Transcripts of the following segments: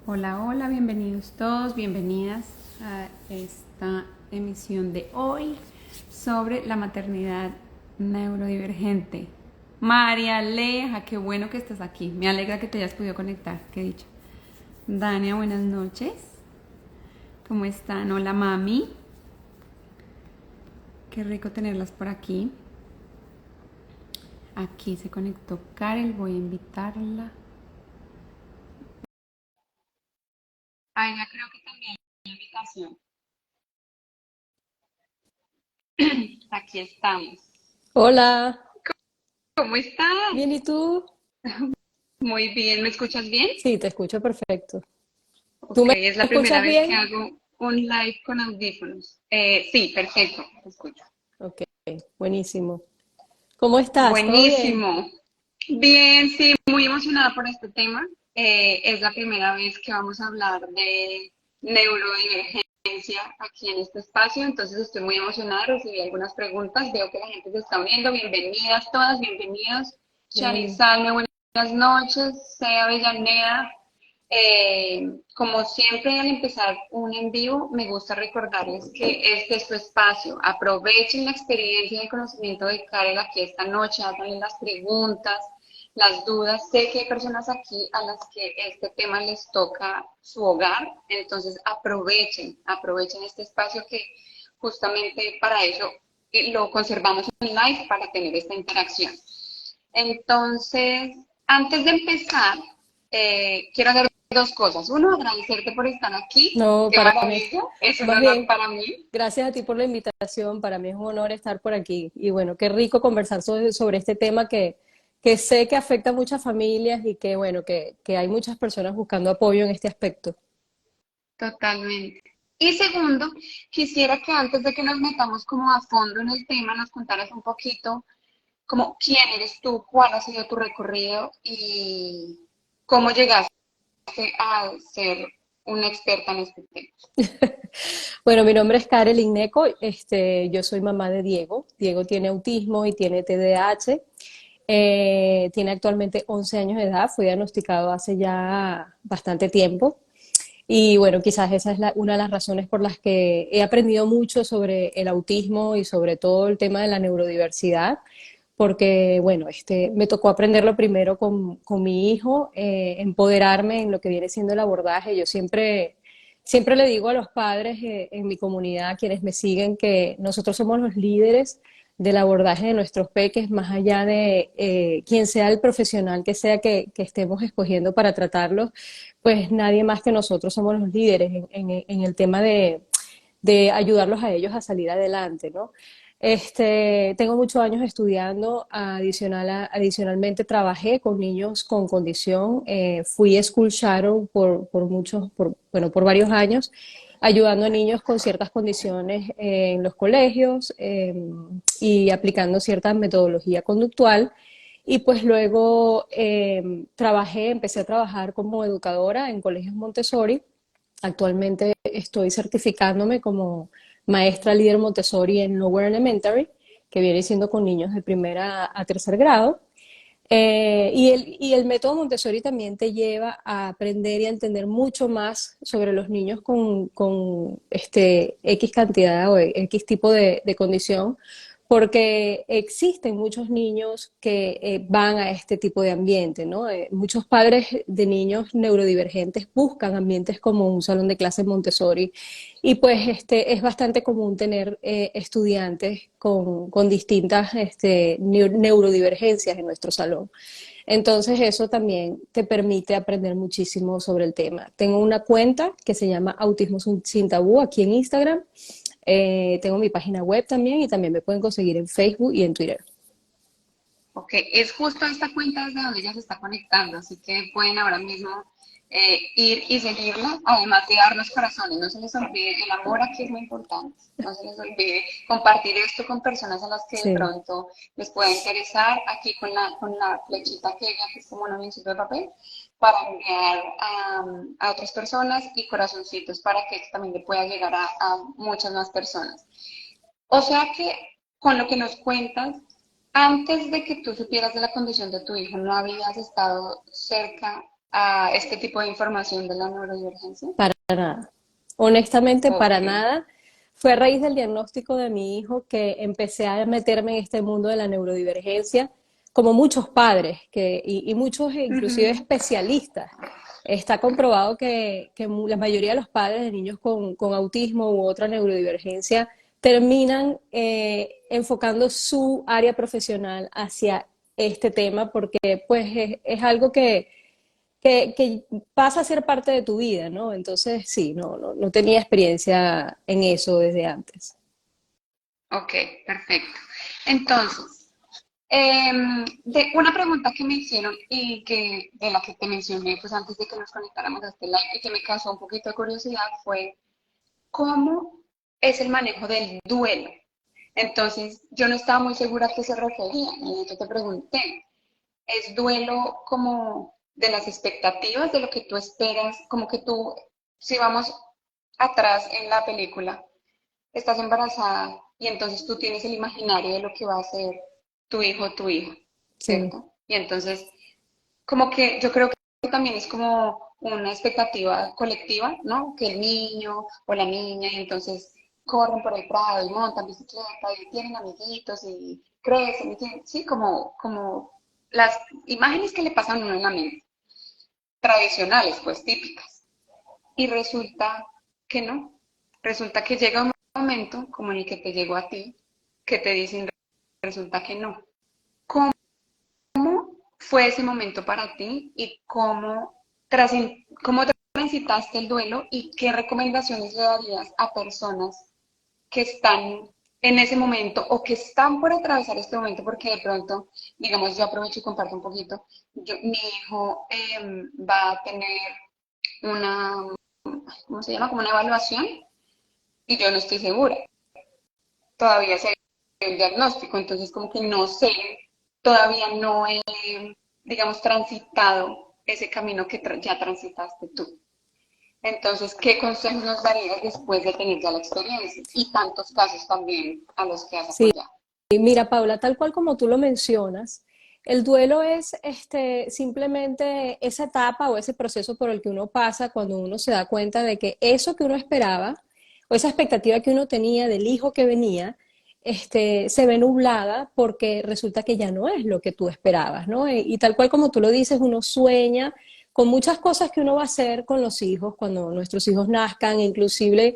Hola, hola, bienvenidos todos, bienvenidas a esta emisión de hoy sobre la maternidad neurodivergente. María Aleja, qué bueno que estás aquí. Me alegra que te hayas podido conectar, qué dicho. Dania, buenas noches. ¿Cómo están? Hola, mami. Qué rico tenerlas por aquí. Aquí se conectó Karel, voy a invitarla. Ay, ya creo que también hay invitación. Aquí estamos. Hola, ¿Cómo estás? bien, ¿y tú? Muy bien, ¿me escuchas bien? Sí, te escucho perfecto. ¿Tú Ok, me es la primera escuchas vez que bien? hago un live con audífonos. Sí, perfecto, te escucho. Ok, buenísimo. ¿Cómo estás? ¿Todo bien? Buenísimo. Bien, sí, muy emocionada por este tema. Es la primera vez que vamos a hablar de neurodivergencia aquí en este espacio, entonces estoy muy emocionada, recibí algunas preguntas, veo que la gente se está uniendo, bienvenidas todas, bienvenidos. Dale. Charizalme, buenas noches, Sea Avellaneda. Como siempre, al empezar un en vivo, me gusta recordarles que este es su espacio. Aprovechen la experiencia y el conocimiento de Karen aquí esta noche, háganle las preguntas, las dudas. Sé que hay personas aquí a las que este tema les toca su hogar, entonces aprovechen este espacio que justamente para eso lo conservamos en live para tener esta interacción. Entonces, antes de empezar, quiero hacer dos cosas. Uno, agradecerte por estar aquí. No, Qué para mí, maravilla. Es un más honor bien, para mí. gracias a ti por la invitación. Para mí es un honor estar por aquí. Y bueno, qué rico conversar sobre este tema que sé que afecta a muchas familias y que bueno, que hay muchas personas buscando apoyo en este aspecto. Totalmente. Y segundo, quisiera que antes de que nos metamos como a fondo en el tema, nos contaras un poquito como quién eres tú, cuál ha sido tu recorrido y cómo llegaste a ser una experta en este tema. Bueno, mi nombre es Karel Igneco, yo soy mamá de Diego. Diego tiene autismo y tiene TDAH. Tiene actualmente 11 años de edad, fue diagnosticado hace ya bastante tiempo. Y bueno, quizás esa es una de las razones por las que he aprendido mucho sobre el autismo y sobre todo el tema de la neurodiversidad, porque bueno, me tocó aprenderlo primero con mi hijo, empoderarme en lo que viene siendo el abordaje. Yo siempre le digo a los padres en mi comunidad, quienes me siguen, que nosotros somos los líderes del abordaje de nuestros peques, más allá de quien sea el profesional que sea que estemos escogiendo para tratarlos, pues nadie más que nosotros somos los líderes en el tema de ayudarlos a ellos a salir adelante, ¿no? Tengo muchos años estudiando, adicionalmente trabajé con niños con condición, fui school shadow bueno, por varios años, ayudando a niños con ciertas condiciones en los colegios y aplicando cierta metodología conductual. Y pues luego empecé a trabajar como educadora en colegios Montessori. Actualmente estoy certificándome como maestra líder Montessori en Lower Elementary, que viene siendo con niños de primera a tercer grado. Y el método Montessori también te lleva a aprender y a entender mucho más sobre los niños con X cantidad o X tipo de condición, porque existen muchos niños que van a este tipo de ambiente, ¿no? Muchos padres de niños neurodivergentes buscan ambientes como un salón de clases Montessori y pues es bastante común tener estudiantes con distintas neurodivergencias en nuestro salón. Entonces eso también te permite aprender muchísimo sobre el tema. Tengo una cuenta que se llama Autismo Sin Tabú aquí en Instagram. Tengo mi página web también y también me pueden conseguir en Facebook y en Twitter. Ok, es justo esta cuenta desde donde ella se está conectando, así que pueden ahora mismo ir y seguirla, además de darnos corazones. No se les olvide, el amor aquí es muy importante. No se les olvide compartir esto con personas a las que de Sí. pronto les pueda interesar, aquí con la flechita que es como un avioncito de papel, para enviar a otras personas y corazoncitos para que esto también le pueda llegar a muchas más personas. O sea que con lo que nos cuentas, antes de que tú supieras de la condición de tu hijo, no habías estado cerca a este tipo de información de la neurodivergencia? Para nada. Honestamente, para Ok. nada. Fue a raíz del diagnóstico de mi hijo que empecé a meterme en este mundo de la neurodivergencia, como muchos padres y muchos inclusive Ujú. especialistas. Está comprobado que la mayoría de los padres de niños con autismo u otra neurodivergencia terminan enfocando su área profesional hacia este tema porque pues es algo que pasa a ser parte de tu vida, ¿no? Entonces, sí, no tenía experiencia en eso desde antes. Ok, perfecto. Entonces, de una pregunta que me hicieron y que de la que te mencioné pues antes de que nos conectáramos a este live y que me causó un poquito de curiosidad fue ¿cómo es el manejo del duelo? Entonces, yo no estaba muy segura a qué se refería y yo te pregunté, ¿es duelo como de las expectativas, de lo que tú esperas, como que tú, si vamos atrás en la película, estás embarazada y entonces tú tienes el imaginario de lo que va a ser tu hijo o tu hija, Sí, ¿cierto? Y entonces, como que yo creo que también es como una expectativa colectiva, ¿no? Que el niño o la niña, y entonces corren por el prado y montan bicicleta y tienen amiguitos y crecen, y sí, como las imágenes que le pasan a uno en la mente, tradicionales, pues típicas. Y resulta que no, resulta que llega un momento como en el que te llegó a ti, que te dicen, resulta que no. ¿Cómo fue ese momento para ti y cómo transitaste el duelo y qué recomendaciones le darías a personas que están en ese momento o que están por atravesar este momento? Porque de pronto, digamos, yo aprovecho y comparto un poquito. Mi hijo va a tener una, ¿cómo se llama? Como una evaluación y yo no estoy segura. Todavía sé el diagnóstico, entonces como que no sé, todavía no he, digamos, transitado ese camino que ya transitaste tú. Entonces, ¿qué consejos nos darías después de tener ya la experiencia? Y tantos casos también a los que has sí. apoyado. Mira, Paula, tal cual como tú lo mencionas, el duelo es simplemente esa etapa o ese proceso por el que uno pasa cuando uno se da cuenta de que eso que uno esperaba o esa expectativa que uno tenía del hijo que venía, se ve nublada porque resulta que ya no es lo que tú esperabas, ¿no? Y tal cual como tú lo dices, uno sueña con muchas cosas que uno va a hacer con los hijos cuando nuestros hijos nazcan, inclusive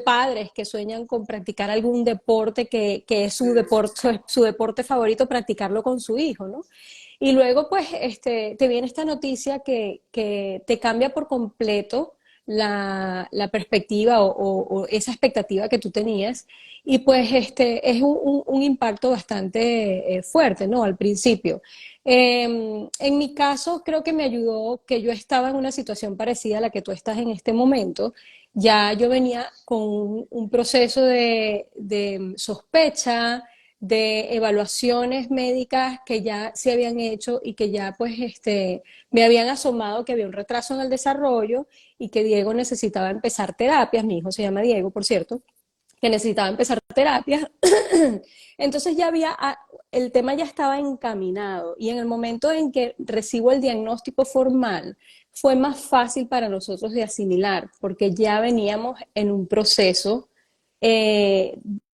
padres que sueñan con practicar algún deporte que es su deporte favorito, practicarlo con su hijo, ¿no? Y luego, pues, te viene esta noticia que te cambia por completo la perspectiva o esa expectativa que tú tenías. Y pues es un impacto bastante fuerte, ¿no? Al principio. En mi caso, creo que me ayudó que yo estaba en una situación parecida a la que tú estás en este momento. Ya yo venía con un proceso de sospecha, de evaluaciones médicas que ya se habían hecho y que ya pues me habían asomado que había un retraso en el desarrollo y que Diego necesitaba empezar terapias, mi hijo se llama Diego, por cierto, que necesitaba empezar terapias. Entonces ya el tema ya estaba encaminado y en el momento en que recibo el diagnóstico formal fue más fácil para nosotros de asimilar porque ya veníamos en un proceso eh,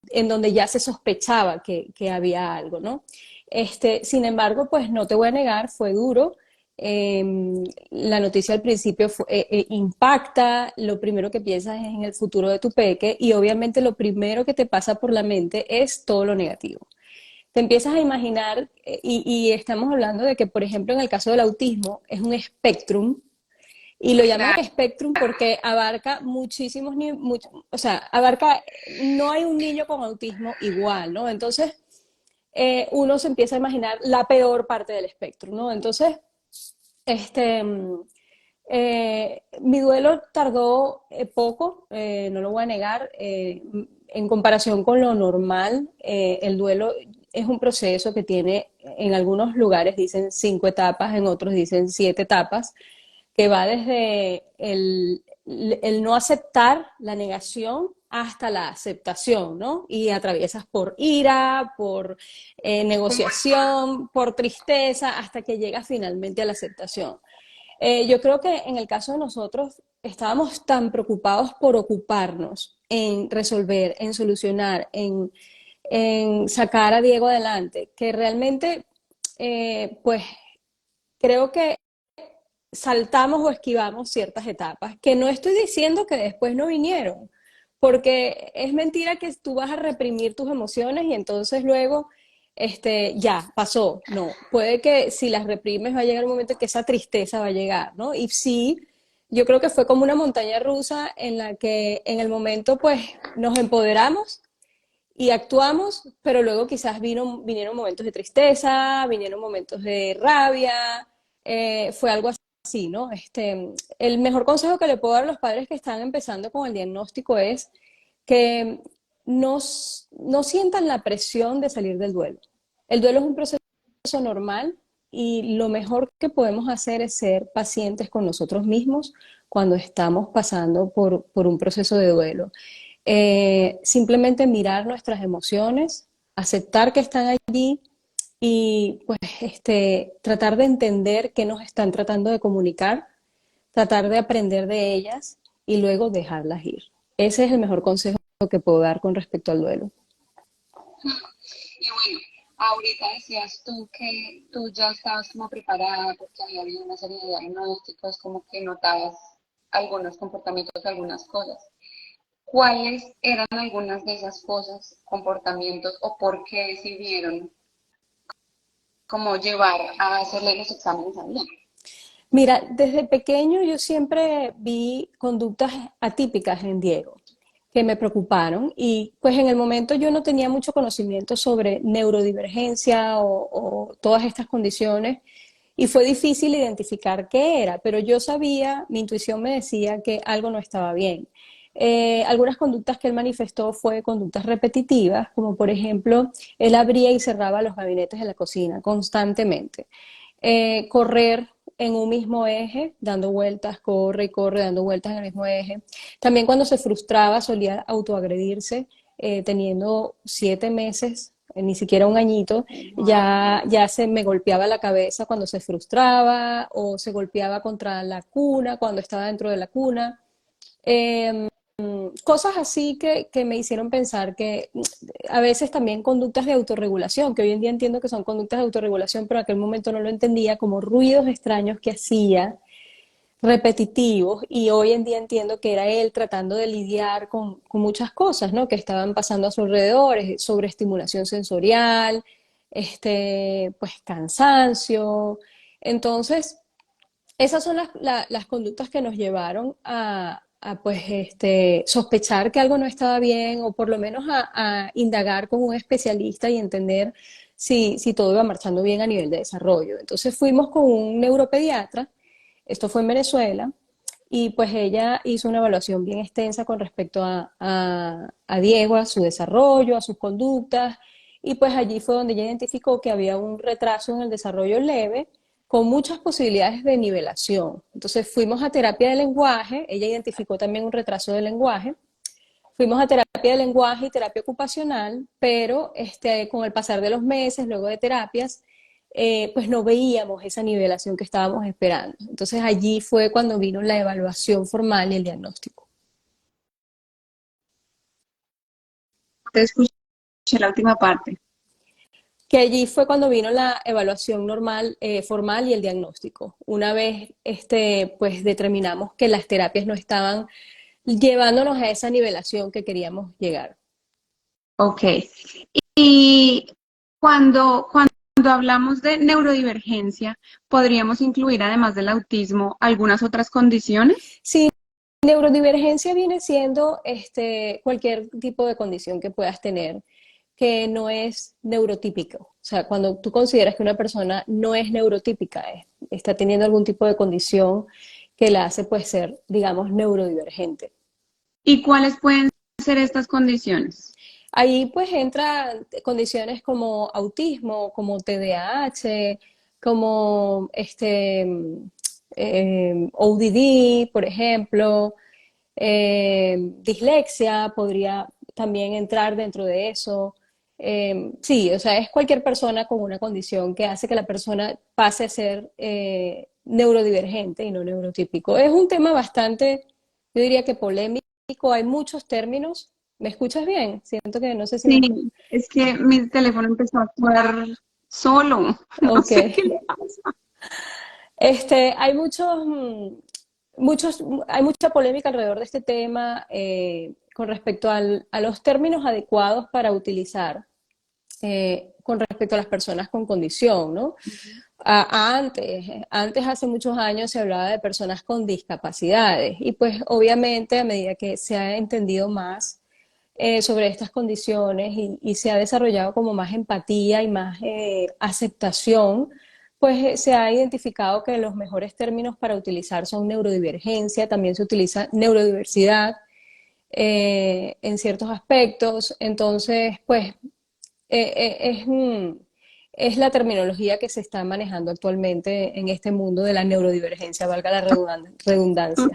en donde ya se sospechaba que había algo, ¿no? Sin embargo, pues no te voy a negar, fue duro. Eh, la noticia al principio impacta, lo primero que piensas es en el futuro de tu peque y obviamente lo primero que te pasa por la mente es todo lo negativo. Te empiezas a imaginar, y estamos hablando de que, por ejemplo, en el caso del autismo, es un espectrum, y lo llaman Claro, espectrum porque abarca muchísimos niveles, o sea, no hay un niño con autismo igual, ¿no? Entonces, uno se empieza a imaginar la peor parte del espectro, ¿no? Entonces, este, mi duelo tardó poco, no lo voy a negar, en comparación con lo normal, el duelo es un proceso que tiene, en algunos lugares dicen 5 etapas, en otros dicen 7 etapas, que va desde el no aceptar la negación hasta la aceptación, ¿no? Y atraviesas por ira, por como negociación, por tristeza, hasta que llegas finalmente a la aceptación. Yo creo que en el caso de nosotros estábamos tan preocupados por ocuparnos en resolver, en solucionar, en sacar a Diego adelante, que realmente, pues creo que saltamos o esquivamos ciertas etapas, que no estoy diciendo que después no vinieron, porque es mentira que tú vas a reprimir tus emociones y entonces luego, ya, pasó. No, puede que si las reprimes va a llegar un momento en que esa tristeza va a llegar, ¿no? Y sí, yo creo que fue como una montaña rusa en la que en el momento pues nos empoderamos y actuamos, pero luego quizás vinieron momentos de tristeza, vinieron momentos de rabia, fue algo así, ¿no? El mejor consejo que le puedo dar a los padres que están empezando con el diagnóstico es que no, no sientan la presión de salir del duelo. El duelo es un proceso normal y lo mejor que podemos hacer es ser pacientes con nosotros mismos cuando estamos pasando por un proceso de duelo. Simplemente mirar nuestras emociones, aceptar que están allí y pues tratar de entender qué nos están tratando de comunicar, tratar de aprender de ellas y luego dejarlas ir. Ese es el mejor consejo que puedo dar con respecto al duelo. Y bueno, ahorita decías tú que tú ya estabas como preparada porque había habido una serie de diagnósticos, como que notabas algunos comportamientos, algunas cosas. ¿Cuáles eran algunas de esas cosas, comportamientos o por qué decidieron como llevar a hacerle los exámenes a Diana? Mira, desde pequeño yo siempre vi conductas atípicas en Diego que me preocuparon y pues en el momento yo no tenía mucho conocimiento sobre neurodivergencia o todas estas condiciones y fue difícil identificar qué era, pero yo sabía, mi intuición me decía que algo no estaba bien. Algunas conductas que él manifestó fue conductas repetitivas, como por ejemplo, él abría y cerraba los gabinetes de la cocina constantemente. Correr en un mismo eje, dando vueltas, corre y corre, dando vueltas en el mismo eje. También cuando se frustraba solía autoagredirse, teniendo 7 meses, ni siquiera un añito, ya se me golpeaba la cabeza cuando se frustraba o se golpeaba contra la cuna cuando estaba dentro de la cuna. Eh, Cosas así que me hicieron pensar que a veces también conductas de autorregulación, que hoy en día entiendo que son conductas de autorregulación, pero en aquel momento no lo entendía, como ruidos extraños que hacía, repetitivos, y hoy en día entiendo que era él tratando de lidiar con muchas cosas, ¿no? Que estaban pasando a su alrededor, sobreestimulación sensorial, pues cansancio. Entonces, esas son las conductas que nos llevaron a, pues, sospechar que algo no estaba bien o por lo menos a indagar con un especialista y entender si todo iba marchando bien a nivel de desarrollo. Entonces fuimos con un neuropediatra, esto fue en Venezuela, y pues ella hizo una evaluación bien extensa con respecto a Diego, a su desarrollo, a sus conductas, y pues allí fue donde ella identificó que había un retraso en el desarrollo leve con muchas posibilidades de nivelación. Entonces fuimos a terapia de lenguaje, ella identificó también un retraso de lenguaje, fuimos a terapia de lenguaje y terapia ocupacional, pero con el pasar de los meses, luego de terapias, pues no veíamos esa nivelación que estábamos esperando. Entonces allí fue cuando vino la evaluación formal y el diagnóstico. Te escuché la última parte. Que allí fue cuando vino la evaluación normal, formal y el diagnóstico. Una vez pues determinamos que las terapias no estaban llevándonos a esa nivelación que queríamos llegar. Ok. Y cuando hablamos de neurodivergencia, ¿podríamos incluir, además del autismo, algunas otras condiciones? Sí, neurodivergencia viene siendo cualquier tipo de condición que puedas tener que no es neurotípico. O sea, cuando tú consideras que una persona no es neurotípica, está teniendo algún tipo de condición que la hace pues ser, digamos, neurodivergente. ¿Y cuáles pueden ser estas condiciones? Ahí pues entran condiciones como autismo, como TDAH, como ODD, por ejemplo, dislexia podría también entrar dentro de eso. Sí, o sea, es cualquier persona con una condición que hace que la persona pase a ser neurodivergente y no neurotípico. Es un tema bastante, yo diría que polémico, hay muchos términos. ¿Me escuchas bien? Siento que no sé si me... Sí, es que mi teléfono empezó a actuar solo. No Ok. sé qué le pasa. Hay muchos, hay mucha polémica alrededor de este tema con respecto a los términos adecuados para utilizar con respecto a las personas con condición, ¿no? Antes, hace muchos años, se hablaba de personas con discapacidades y pues obviamente a medida que se ha entendido más sobre estas condiciones y se ha desarrollado como más empatía y más aceptación, pues se ha identificado que los mejores términos para utilizar son neurodivergencia, también se utiliza neurodiversidad en ciertos aspectos, entonces pues es la terminología que se está manejando actualmente en este mundo de la neurodivergencia, valga la redundancia.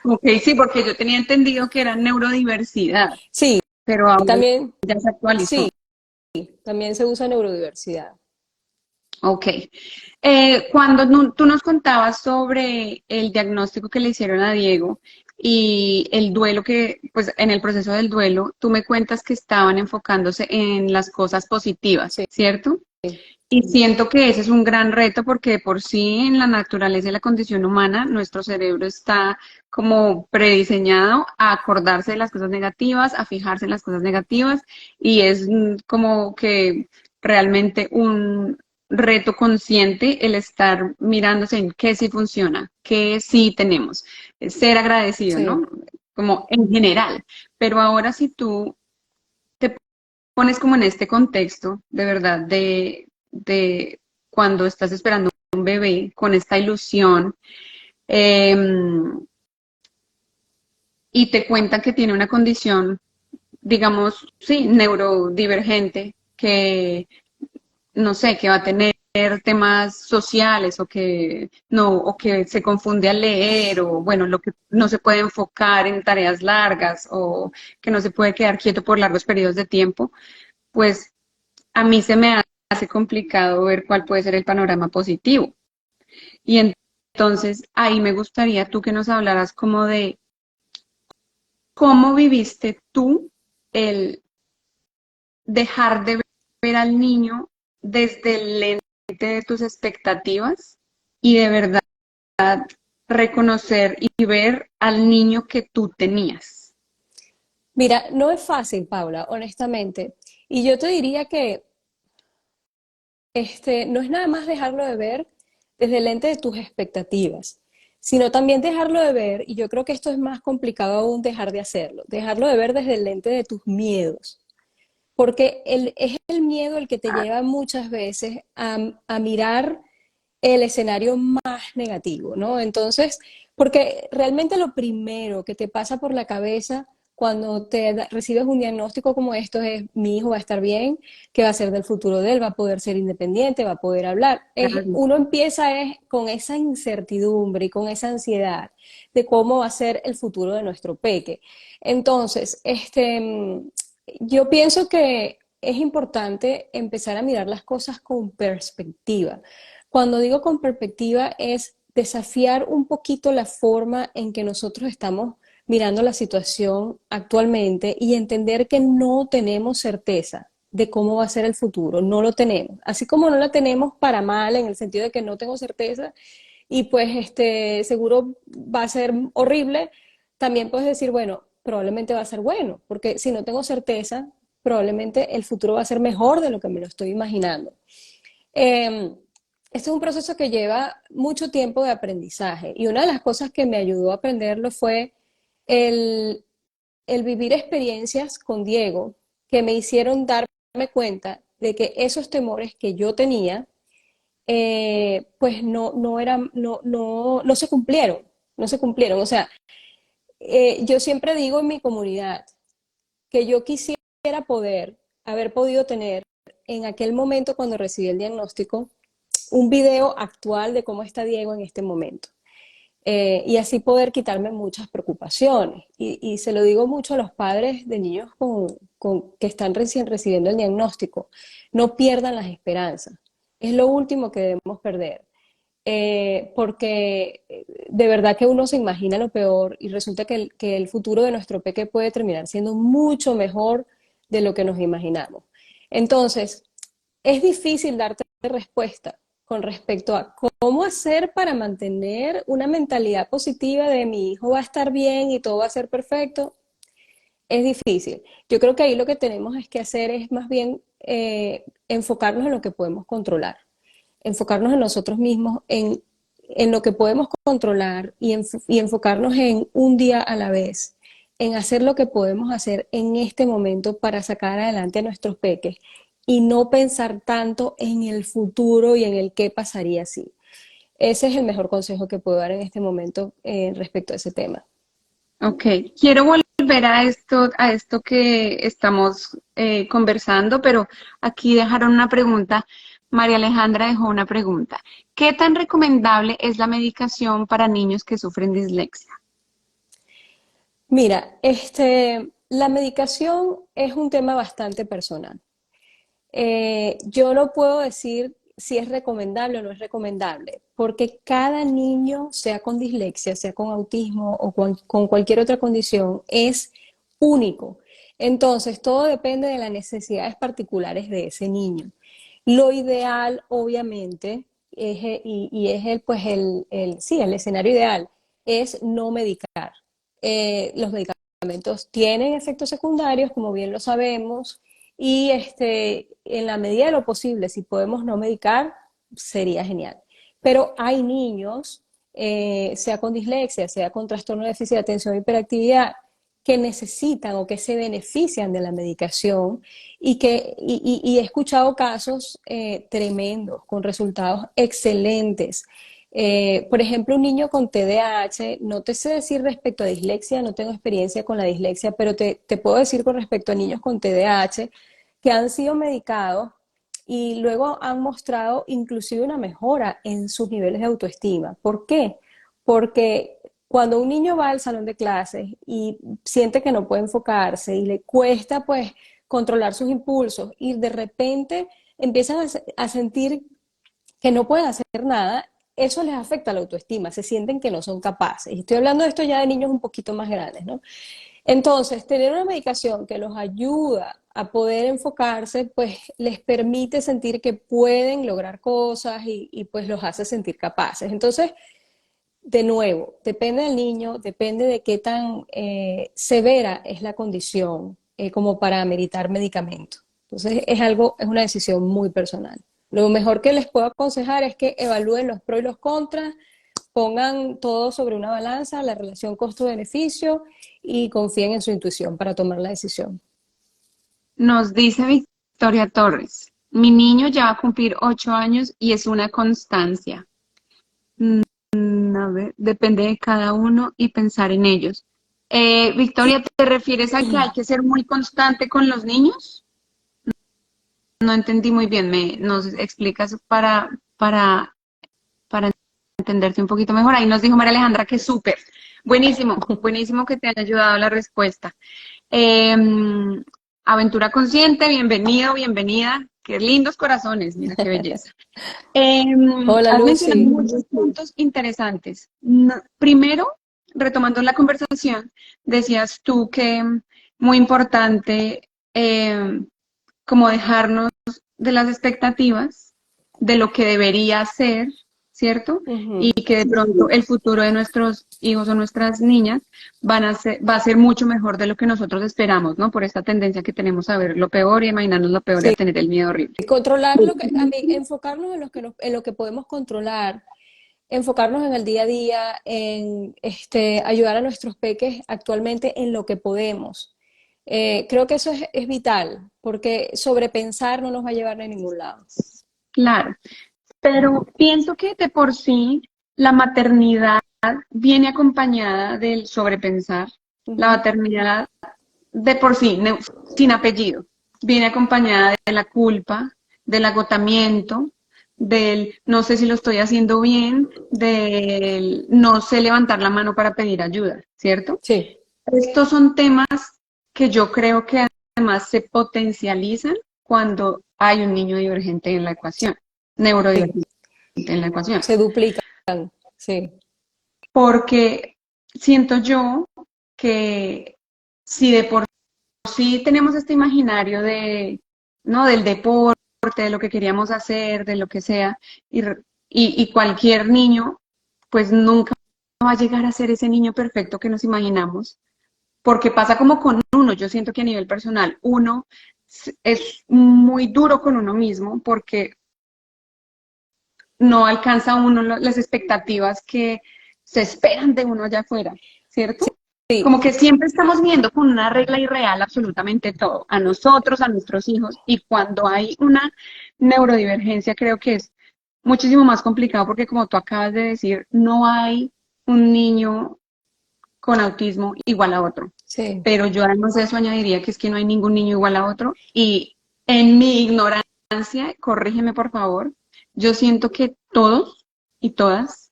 Ok, sí, porque yo tenía entendido que era neurodiversidad, Sí, pero ahora también, ya se sí, actualizó. también se usa neurodiversidad. Ok. Cuando tú nos contabas sobre el diagnóstico que le hicieron a Diego y el duelo que, pues en el proceso del duelo, tú me cuentas que estaban enfocándose en las cosas positivas, Sí, ¿cierto? Y siento que ese es un gran reto porque de por sí en la naturaleza y la condición humana, nuestro cerebro está como prediseñado a acordarse de las cosas negativas, a fijarse en las cosas negativas y es como que realmente un reto consciente el estar mirándose en qué sí funciona, qué sí tenemos, ser agradecido, sí. ¿no? Como en general. Pero ahora si tú te pones como en este contexto, de verdad, de cuando estás esperando un bebé con esta ilusión eh, y te cuentan que tiene una condición, digamos, sí, neurodivergente, que no sé, que va a tener temas sociales o que se confunde al leer o bueno, lo que no se puede enfocar en tareas largas o que no se puede quedar quieto por largos periodos de tiempo, pues a mí se me hace complicado ver cuál puede ser el panorama positivo. Y entonces ahí me gustaría tú que nos hablaras como de cómo viviste tú el dejar de ver al niño desde el lente de tus expectativas y de verdad reconocer y ver al niño que tú tenías. Mira, no es fácil, Paula, honestamente. Y yo te diría que no es nada más dejarlo de ver desde el lente de tus expectativas, sino también dejarlo de ver, y yo creo que esto es más complicado aún dejar de hacerlo, dejarlo de ver desde el lente de tus miedos, porque es el miedo el que te lleva muchas veces a mirar el escenario más negativo, ¿no? Entonces, porque realmente lo primero que te pasa por la cabeza cuando recibes un diagnóstico como esto es, mi hijo va a estar bien, ¿qué va a ser del futuro de él? ¿Va a poder ser independiente? ¿Va a poder hablar? Claro. Uno empieza con esa incertidumbre y con esa ansiedad de cómo va a ser el futuro de nuestro peque. Entonces, yo pienso que es importante empezar a mirar las cosas con perspectiva. Cuando digo con perspectiva es desafiar un poquito la forma en que nosotros estamos mirando la situación actualmente y entender que no tenemos certeza de cómo va a ser el futuro, no lo tenemos. Así como no la tenemos para mal, en el sentido de que no tengo certeza y pues seguro va a ser horrible, también puedes decir, bueno, probablemente va a ser bueno, porque si no tengo certeza, probablemente el futuro va a ser mejor de lo que me lo estoy imaginando. Eh, este es un proceso que lleva mucho tiempo de aprendizaje y una de las cosas que me ayudó a aprenderlo fue el, el vivir experiencias con Diego que me hicieron darme cuenta de que esos temores que yo tenía, pues no se cumplieron, no se cumplieron. O sea, yo siempre digo en mi comunidad que yo quisiera haber podido tener en aquel momento cuando recibí el diagnóstico un video actual de cómo está Diego en este momento. Y así poder quitarme muchas preocupaciones. Y se lo digo mucho a los padres de niños que están recién recibiendo el diagnóstico. No pierdan las esperanzas. Es lo último que debemos perder. porque de verdad que uno se imagina lo peor y resulta que el futuro de nuestro peque puede terminar siendo mucho mejor de lo que nos imaginamos. Entonces, es difícil darte respuesta con respecto a cómo hacer para mantener una mentalidad positiva de mi hijo va a estar bien y todo va a ser perfecto. Es difícil. Yo creo que ahí lo que tenemos es que hacer es más bien enfocarnos en lo que podemos controlar, enfocarnos en nosotros mismos, en lo que podemos controlar y enfocarnos en un día a la vez, en hacer lo que podemos hacer en este momento para sacar adelante a nuestros peques y no pensar tanto en el futuro y en el qué pasaría si. Ese es el mejor consejo que puedo dar en este momento respecto a ese tema. Ok, quiero volver a esto que estamos conversando, pero aquí dejaron una pregunta. María Alejandra dejó una pregunta. ¿Qué tan recomendable es la medicación para niños que sufren dislexia? Mira, la medicación es un tema bastante personal. Yo no puedo decir si es recomendable o no es recomendable, porque cada niño, sea con dislexia, sea con autismo o con cualquier otra condición, es único. Entonces, todo depende de las necesidades particulares de ese niño. Lo ideal, obviamente, y es sí, el escenario ideal, es no medicar. Los medicamentos tienen efectos secundarios, como bien lo sabemos, y en la medida de lo posible, si podemos no medicar, sería genial. Pero hay niños, sea con dislexia, sea con trastorno de déficit de atención e hiperactividad, que necesitan o que se benefician de la medicación y he escuchado casos tremendos, con resultados excelentes. Por ejemplo, un niño con TDAH, no te sé decir respecto a dislexia, no tengo experiencia con la dislexia, pero te puedo decir con respecto a niños con TDAH que han sido medicados y luego han mostrado inclusive una mejora en sus niveles de autoestima. ¿Por qué? Porque cuando un niño va al salón de clases y siente que no puede enfocarse y le cuesta pues controlar sus impulsos y de repente empiezan a sentir que no pueden hacer nada, eso les afecta a la autoestima, se sienten que no son capaces. Y estoy hablando de esto ya de niños un poquito más grandes, ¿no? Entonces, tener una medicación que los ayuda a poder enfocarse, pues les permite sentir que pueden lograr cosas y pues los hace sentir capaces. Entonces, de nuevo, depende del niño, depende de qué tan severa es la condición como para ameritar medicamento. Entonces, es una decisión muy personal. Lo mejor que les puedo aconsejar es que evalúen los pros y los contras, pongan todo sobre una balanza, la relación costo-beneficio y confíen en su intuición para tomar la decisión. Nos dice Victoria Torres, mi niño ya va a cumplir 8 años y es una constancia. A ver, depende de cada uno y pensar en ellos. Victoria, ¿te refieres a que hay que ser muy constante con los niños? No entendí muy bien, nos explicas para entenderte un poquito mejor. Ahí nos dijo María Alejandra que súper. Buenísimo, buenísimo que te haya ayudado la respuesta. Eh, Aventura Consciente, bienvenido, bienvenida. Qué lindos corazones, mira qué belleza. Hola Has mencionado Lucy. muchos puntos interesantes. Primero, retomando la conversación, decías tú que muy importante como dejarnos de las expectativas de lo que debería ser, ¿cierto? Y Ujú. que de pronto el futuro de nuestros hijos o nuestras niñas va a ser mucho mejor de lo que nosotros esperamos, ¿no? Por esta tendencia que tenemos a ver lo peor y a imaginarnos lo peor y a Sí, tener el miedo horrible. controlar enfocarnos en en lo que podemos controlar, enfocarnos en el día a día, en ayudar a nuestros peques actualmente en lo que podemos. Creo que eso es vital, porque sobrepensar no nos va a llevar a ningún lado. Claro, pero pienso que de por sí la maternidad viene acompañada del sobrepensar. La Ujú. maternidad de por sí, sin apellido, viene acompañada de la culpa, del agotamiento, del no sé si lo estoy haciendo bien, del no sé levantar la mano para pedir ayuda, ¿cierto? Sí, Estos son temas que yo creo que además se potencializan cuando hay un niño divergente en la ecuación, sí, neurodivergente en la ecuación. se duplica. Sí, porque siento yo que si de por sí tenemos este imaginario de, ¿no? Del deporte, de lo que queríamos hacer, de lo que sea, y cualquier niño, pues nunca va a llegar a ser ese niño perfecto que nos imaginamos, porque pasa como con uno, yo siento que a nivel personal, uno es muy duro con uno mismo porque no alcanza uno las expectativas que se esperan de uno allá afuera, ¿cierto? sí, Como que siempre estamos viendo con una regla irreal absolutamente todo, a nosotros, a nuestros hijos, y cuando hay una neurodivergencia creo que es muchísimo más complicado porque como tú acabas de decir, no hay un niño con autismo igual a otro. sí. Pero yo además de eso añadiría que es que no hay ningún niño igual a otro y en mi ignorancia, corrígeme por favor, yo siento que todos y todas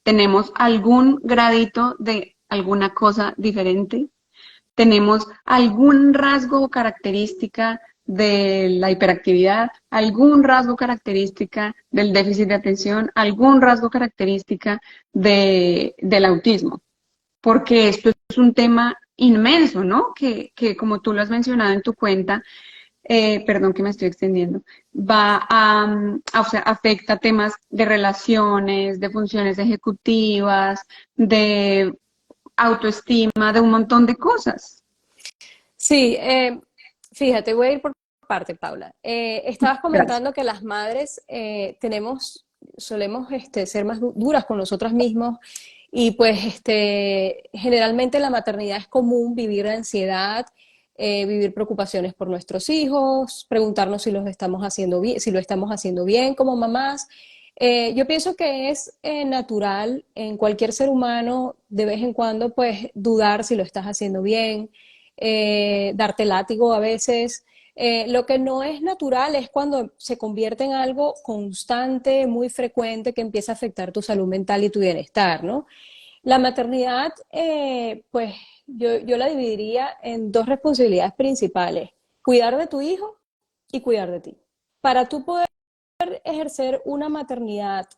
tenemos algún gradito de alguna cosa diferente, tenemos algún rasgo o característica de la hiperactividad, algún rasgo característica del déficit de atención, algún rasgo característica del autismo, porque esto es un tema inmenso, ¿no? Que como tú lo has mencionado en tu cuenta, perdón que me estoy extendiendo, o sea, afecta temas de relaciones, de funciones ejecutivas, de autoestima, de un montón de cosas. Sí, fíjate, voy a ir por parte, Paula. Estabas Gracias. comentando que las madres solemos ser más duras con nosotras mismas y pues generalmente en la maternidad es común vivir ansiedad, vivir preocupaciones por nuestros hijos, preguntarnos si los estamos haciendo bien, si lo estamos haciendo bien como mamás. Yo pienso que es natural en cualquier ser humano de vez en cuando pues dudar si lo estás haciendo bien, darte látigo a veces. Lo que no es natural es cuando se convierte en algo constante, muy frecuente, que empieza a afectar tu salud mental y tu bienestar, ¿no? La maternidad, pues yo la dividiría en dos responsabilidades principales, cuidar de tu hijo y cuidar de ti. Para tú poder ejercer una maternidad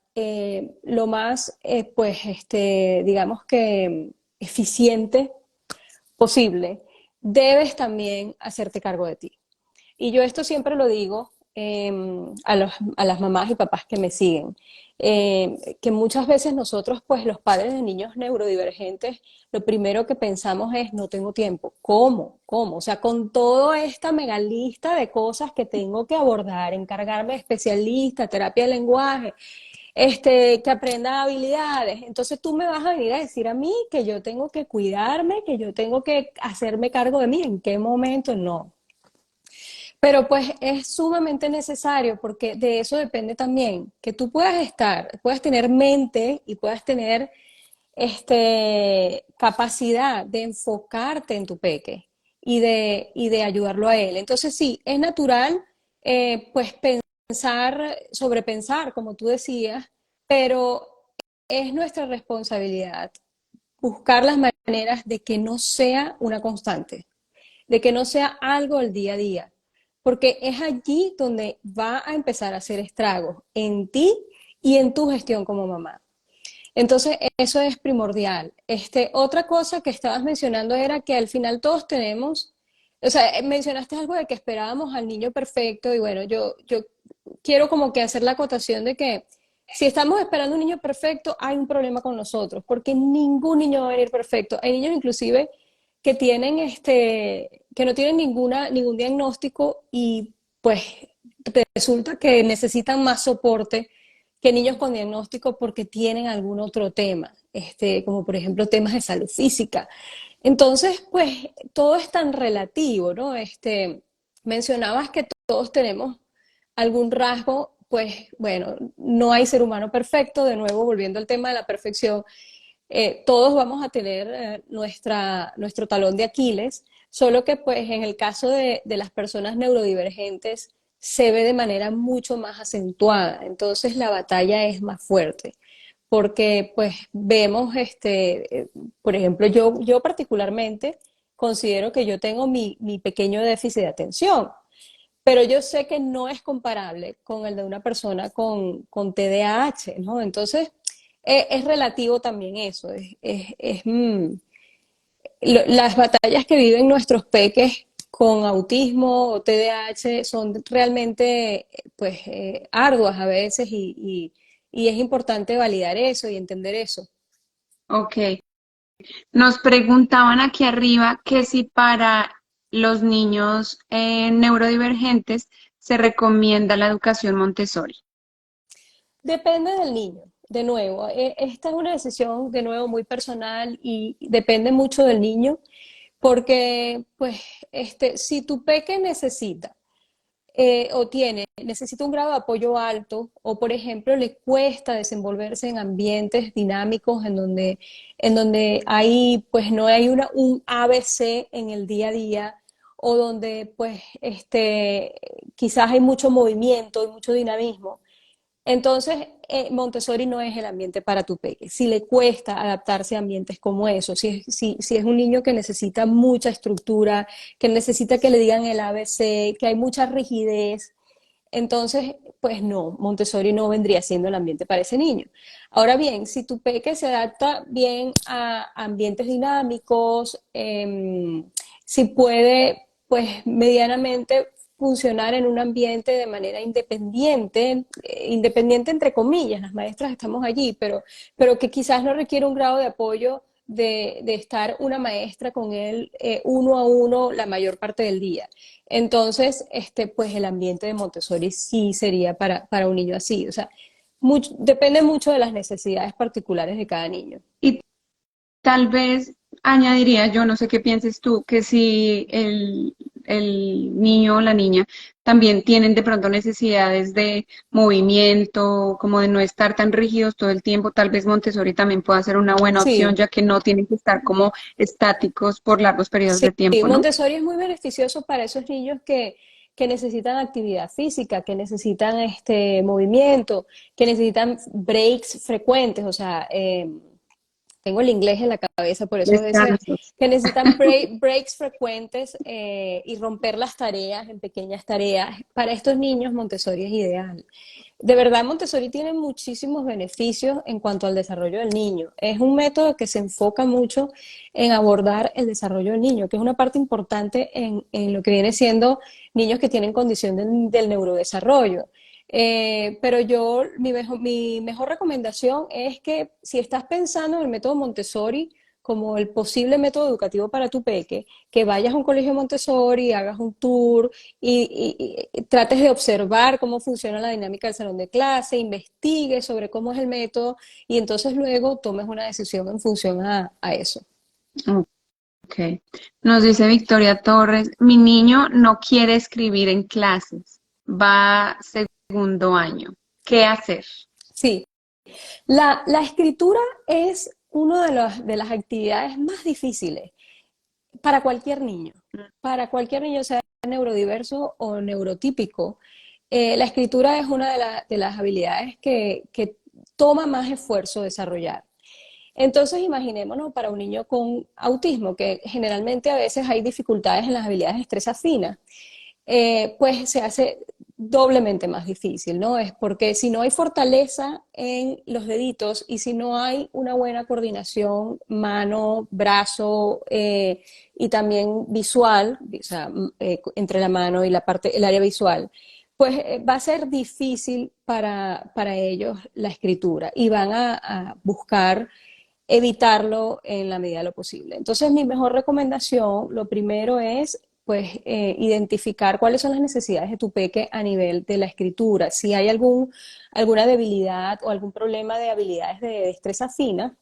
lo más, pues, digamos que eficiente posible, debes también hacerte cargo de ti. Y yo esto siempre lo digo a las mamás y papás que me siguen, que muchas veces nosotros, pues los padres de niños neurodivergentes, lo primero que pensamos es, no tengo tiempo. ¿Cómo? ¿Cómo? O sea, con toda esta mega lista de cosas que tengo que abordar, encargarme de especialista, terapia de lenguaje, que aprenda habilidades. Entonces tú me vas a venir a decir a mí que yo tengo que cuidarme, que yo tengo que hacerme cargo de mí. ¿En qué momento? No. Pero pues es sumamente necesario porque de eso depende también que tú puedas tener mente y puedas tener capacidad de enfocarte en tu peque y de ayudarlo a él. Entonces sí, es natural pues pensar, sobrepensar, como tú decías, pero es nuestra responsabilidad buscar las maneras de que no sea una constante, de que no sea algo del día a día, porque es allí donde va a empezar a hacer estragos en ti y en tu gestión como mamá. Entonces, eso es primordial. Otra cosa que estabas mencionando era que al final todos tenemos, o sea, mencionaste algo de que esperábamos al niño perfecto y bueno, yo quiero como que hacer la acotación de que si estamos esperando un niño perfecto, hay un problema con nosotros, porque ningún niño va a venir perfecto. Hay niños inclusive que tienen que no tienen ningún diagnóstico y pues resulta que necesitan más soporte que niños con diagnóstico porque tienen algún otro tema, como por ejemplo temas de salud física. Entonces, pues todo es tan relativo, ¿no? Mencionabas que todos tenemos algún rasgo, pues bueno, no hay ser humano perfecto, de nuevo volviendo al tema de la perfección, todos vamos a tener nuestro talón de Aquiles, solo que pues en el caso de las personas neurodivergentes se ve de manera mucho más acentuada, entonces la batalla es más fuerte, porque pues vemos, por ejemplo, yo particularmente considero que yo tengo mi pequeño déficit de atención, pero yo sé que no es comparable con el de una persona con TDAH, ¿no? Entonces, es relativo también eso. Las batallas que viven nuestros peques con autismo o TDAH son realmente pues arduas a veces y es importante validar eso y entender eso. Ok. Nos preguntaban aquí arriba que si para los niños neurodivergentes se recomienda la educación Montessori. Depende del niño. De nuevo, esta es una decisión de nuevo muy personal y depende mucho del niño porque pues si tu peque necesita necesita un grado de apoyo alto o, por ejemplo, le cuesta desenvolverse en ambientes dinámicos en donde hay, pues no hay un ABC en el día a día o donde, pues, quizás hay mucho movimiento y mucho dinamismo. Entonces, Montessori no es el ambiente para tu peque. Si le cuesta adaptarse a ambientes como eso, si es un niño que necesita mucha estructura, que necesita que le digan el ABC, que hay mucha rigidez, entonces, pues no, Montessori no vendría siendo el ambiente para ese niño. Ahora bien, si tu peque se adapta bien a ambientes dinámicos, si puede, pues medianamente funcionar en un ambiente de manera independiente, independiente entre comillas, las maestras estamos allí, pero que quizás no requiere un grado de apoyo de estar una maestra con él uno a uno la mayor parte del día. Entonces, pues el ambiente de Montessori sí sería para un niño así. O sea, depende mucho de las necesidades particulares de cada niño. Y tal vez añadiría, yo no sé qué pienses tú, que si el niño o la niña también tienen de pronto necesidades de movimiento, como de no estar tan rígidos todo el tiempo, tal vez Montessori también pueda ser una buena opción, Sí, ya que no tienen que estar como estáticos por largos periodos sí. de tiempo, ¿no? Montessori es muy beneficioso para esos niños que necesitan actividad física, que necesitan movimiento, que necesitan breaks frecuentes, o sea, tengo el inglés en la cabeza, por eso a veces Descansos. que necesitan breaks frecuentes y romper las tareas en pequeñas tareas. Para estos niños Montessori es ideal. De verdad, Montessori tiene muchísimos beneficios en cuanto al desarrollo del niño. Es un método que se enfoca mucho en abordar el desarrollo del niño, que es una parte importante en lo que viene siendo niños que tienen condición del neurodesarrollo. Pero mi mejor recomendación es que si estás pensando en el método Montessori como el posible método educativo para tu peque, que vayas a un colegio Montessori, hagas un tour y trates de observar cómo funciona la dinámica del salón de clase, investigues sobre cómo es el método y entonces luego tomes una decisión en función a eso. Ok. Nos dice Victoria Torres, mi niño no quiere escribir en clases, va segundo año. ¿Qué hacer? Sí, la escritura es una de las actividades más difíciles para cualquier niño, sea neurodiverso o neurotípico. La escritura es una de las habilidades que toma más esfuerzo desarrollar. Entonces, imaginémonos para un niño con autismo, que generalmente a veces hay dificultades en las habilidades de destreza fina, pues se hace doblemente más difícil, ¿no? Es porque si no hay fortaleza en los deditos y si no hay una buena coordinación mano, brazo y también visual, o sea, entre la mano y el área visual, pues va a ser difícil para ellos la escritura y van a buscar evitarlo en la medida de lo posible. Entonces, mi mejor recomendación, lo primero es pues identificar cuáles son las necesidades de tu peque a nivel de la escritura. Si hay alguna debilidad o algún problema de habilidades de destreza fina,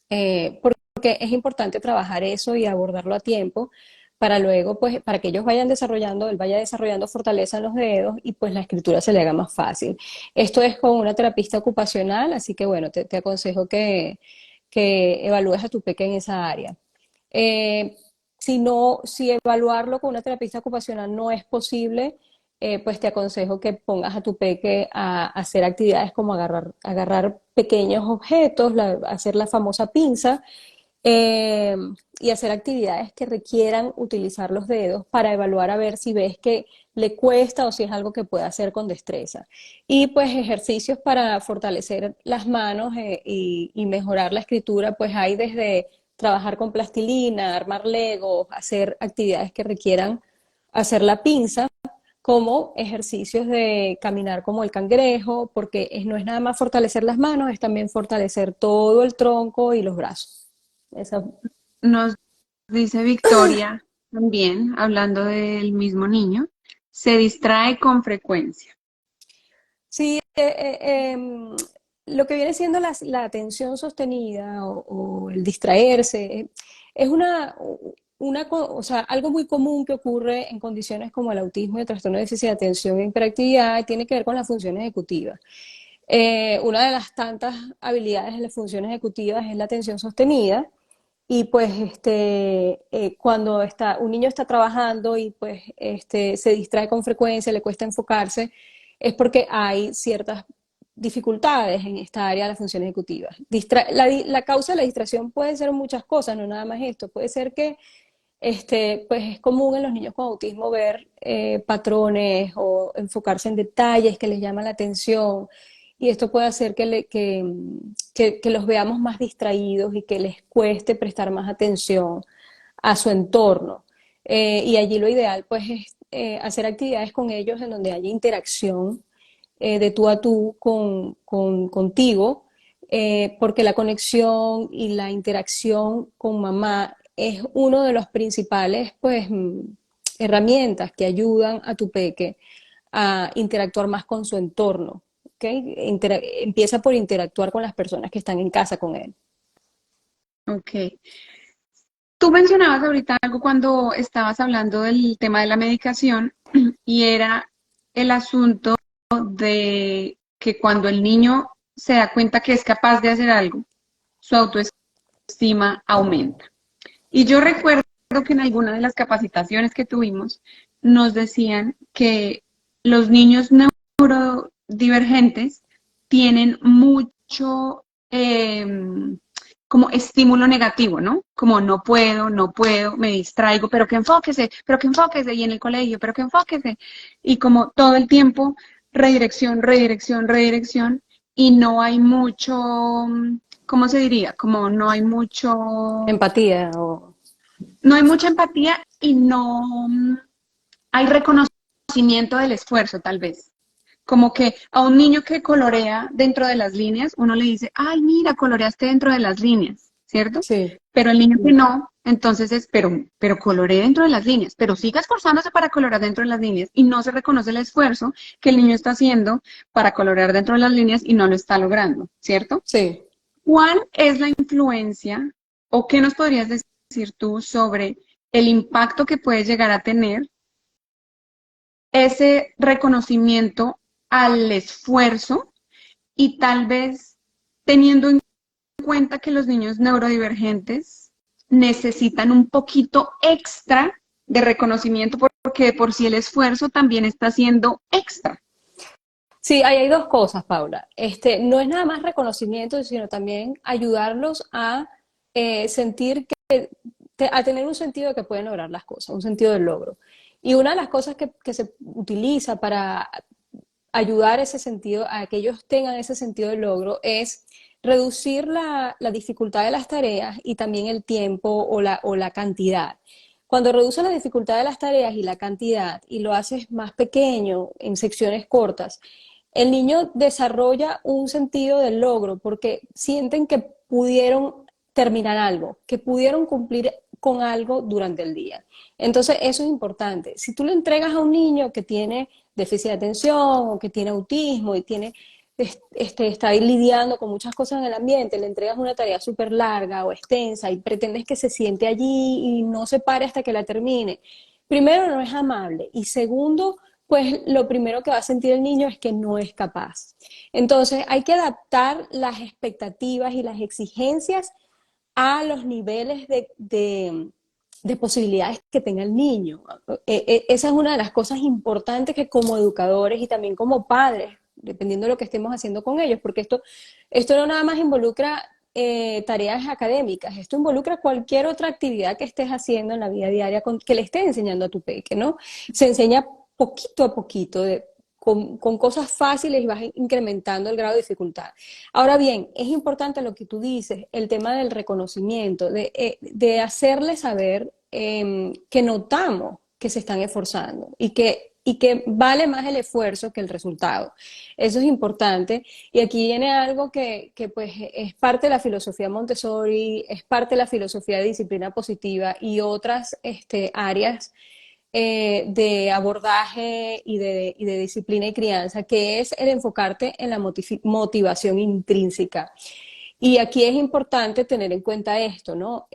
porque es importante trabajar eso y abordarlo a tiempo para luego, pues, para que ellos vayan desarrollando, él vaya desarrollando fortaleza en los dedos y pues la escritura se le haga más fácil. Esto es con una terapista ocupacional, así que bueno, te aconsejo que evalúes a tu peque en esa área. Eh, si evaluarlo con una terapista ocupacional no es posible, pues te aconsejo que pongas a tu peque a hacer actividades como agarrar pequeños objetos, hacer la famosa pinza eh, y hacer actividades que requieran utilizar los dedos para evaluar a ver si ves que le cuesta o si es algo que puede hacer con destreza. Y pues ejercicios para fortalecer las manos y mejorar la escritura, pues hay desde trabajar con plastilina, armar legos, hacer actividades que requieran hacer la pinza, como ejercicios de caminar como el cangrejo, porque no es nada más fortalecer las manos, es también fortalecer todo el tronco y los brazos. Esa, Nos dice Victoria también, hablando del mismo niño, se distrae con frecuencia. sí, lo que viene siendo la atención sostenida o el distraerse es o sea, algo muy común que ocurre en condiciones como el autismo y el trastorno de déficit de atención e hiperactividad, tiene que ver con las funciones ejecutivas. Una de las tantas habilidades de las funciones ejecutivas es la atención sostenida. Y pues cuando un niño está trabajando y pues se distrae con frecuencia, le cuesta enfocarse, es porque hay ciertas dificultades en esta área de las funciones ejecutivas. La causa de la distracción puede ser muchas cosas, no nada más esto. Puede ser que pues es común en los niños con autismo ver patrones o enfocarse en detalles que les llaman la atención, y esto puede hacer que los veamos más distraídos y que les cueste prestar más atención a su entorno. Y allí lo ideal pues es hacer actividades con ellos en donde haya interacción de tú a tú contigo, porque la conexión y la interacción con mamá es uno de los principales pues, herramientas que ayudan a tu peque a interactuar más con su entorno. ¿Okay? Empieza por interactuar con las personas que están en casa con él. Ok. Tú mencionabas ahorita algo cuando estabas hablando del tema de la medicación y era el asunto de que cuando el niño se da cuenta que es capaz de hacer algo, su autoestima aumenta. Y yo recuerdo que en alguna de las capacitaciones que tuvimos nos decían que los niños neurodivergentes tienen mucho como estímulo negativo, ¿no? Como no puedo, no puedo, me distraigo, pero que enfóquese, y en el colegio, pero que enfóquese. Y como todo el tiempo, redirección, redirección, redirección, y no hay mucho, ¿cómo se diría? Como no hay mucho, Empatía o... no hay mucha empatía y no hay reconocimiento del esfuerzo, tal vez. Como que a un niño que colorea dentro de las líneas, uno le dice, ay, mira, coloreaste dentro de las líneas, ¿cierto? Sí. Pero el niño que no, entonces es, pero coloré dentro de las líneas, pero siga esforzándose para colorar dentro de las líneas y no se reconoce el esfuerzo que el niño está haciendo para colorear dentro de las líneas y no lo está logrando, ¿cierto? Sí. ¿Cuál es la influencia o qué nos podrías decir tú sobre el impacto que puede llegar a tener ese reconocimiento al esfuerzo y tal vez teniendo en cuenta que los niños neurodivergentes necesitan un poquito extra de reconocimiento porque de por sí el esfuerzo también está siendo extra? Sí, ahí hay dos cosas, Paula. No es nada más reconocimiento, sino también ayudarlos a sentir a tener un sentido de que pueden lograr las cosas, un sentido del logro. Y una de las cosas que se utiliza para ayudar ese sentido, a que ellos tengan ese sentido del logro, es reducir la dificultad de las tareas y también el tiempo o la cantidad. Cuando reduces la dificultad de las tareas y la cantidad y lo haces más pequeño, en secciones cortas, el niño desarrolla un sentido del logro porque sienten que pudieron terminar algo, que pudieron cumplir con algo durante el día. Entonces, eso es importante. Si tú le entregas a un niño que tiene déficit de atención o que tiene autismo y está ahí lidiando con muchas cosas en el ambiente, le entregas una tarea súper larga o extensa y pretendes que se siente allí y no se pare hasta que la termine. Primero, no es amable, y segundo, pues lo primero que va a sentir el niño es que no es capaz. Entonces, hay que adaptar las expectativas y las exigencias a los niveles de posibilidades que tenga el niño. Esa es una de las cosas importantes que como educadores y también como padres, dependiendo de lo que estemos haciendo con ellos, porque esto no nada más involucra tareas académicas, esto involucra cualquier otra actividad que estés haciendo en la vida diaria, que le estés enseñando a tu peque, ¿no? Se enseña poquito a poquito, con cosas fáciles y vas incrementando el grado de dificultad. Ahora bien, es importante lo que tú dices, el tema del reconocimiento, de hacerle saber que notamos que se están esforzando y que vale más el esfuerzo que el resultado. Eso es importante. Y aquí viene algo que pues es parte de la filosofía Montessori, es parte de la filosofía de disciplina positiva y otras áreas de abordaje y de disciplina y crianza, que es el enfocarte en la motivación intrínseca. Y aquí es importante tener en cuenta esto, ¿no?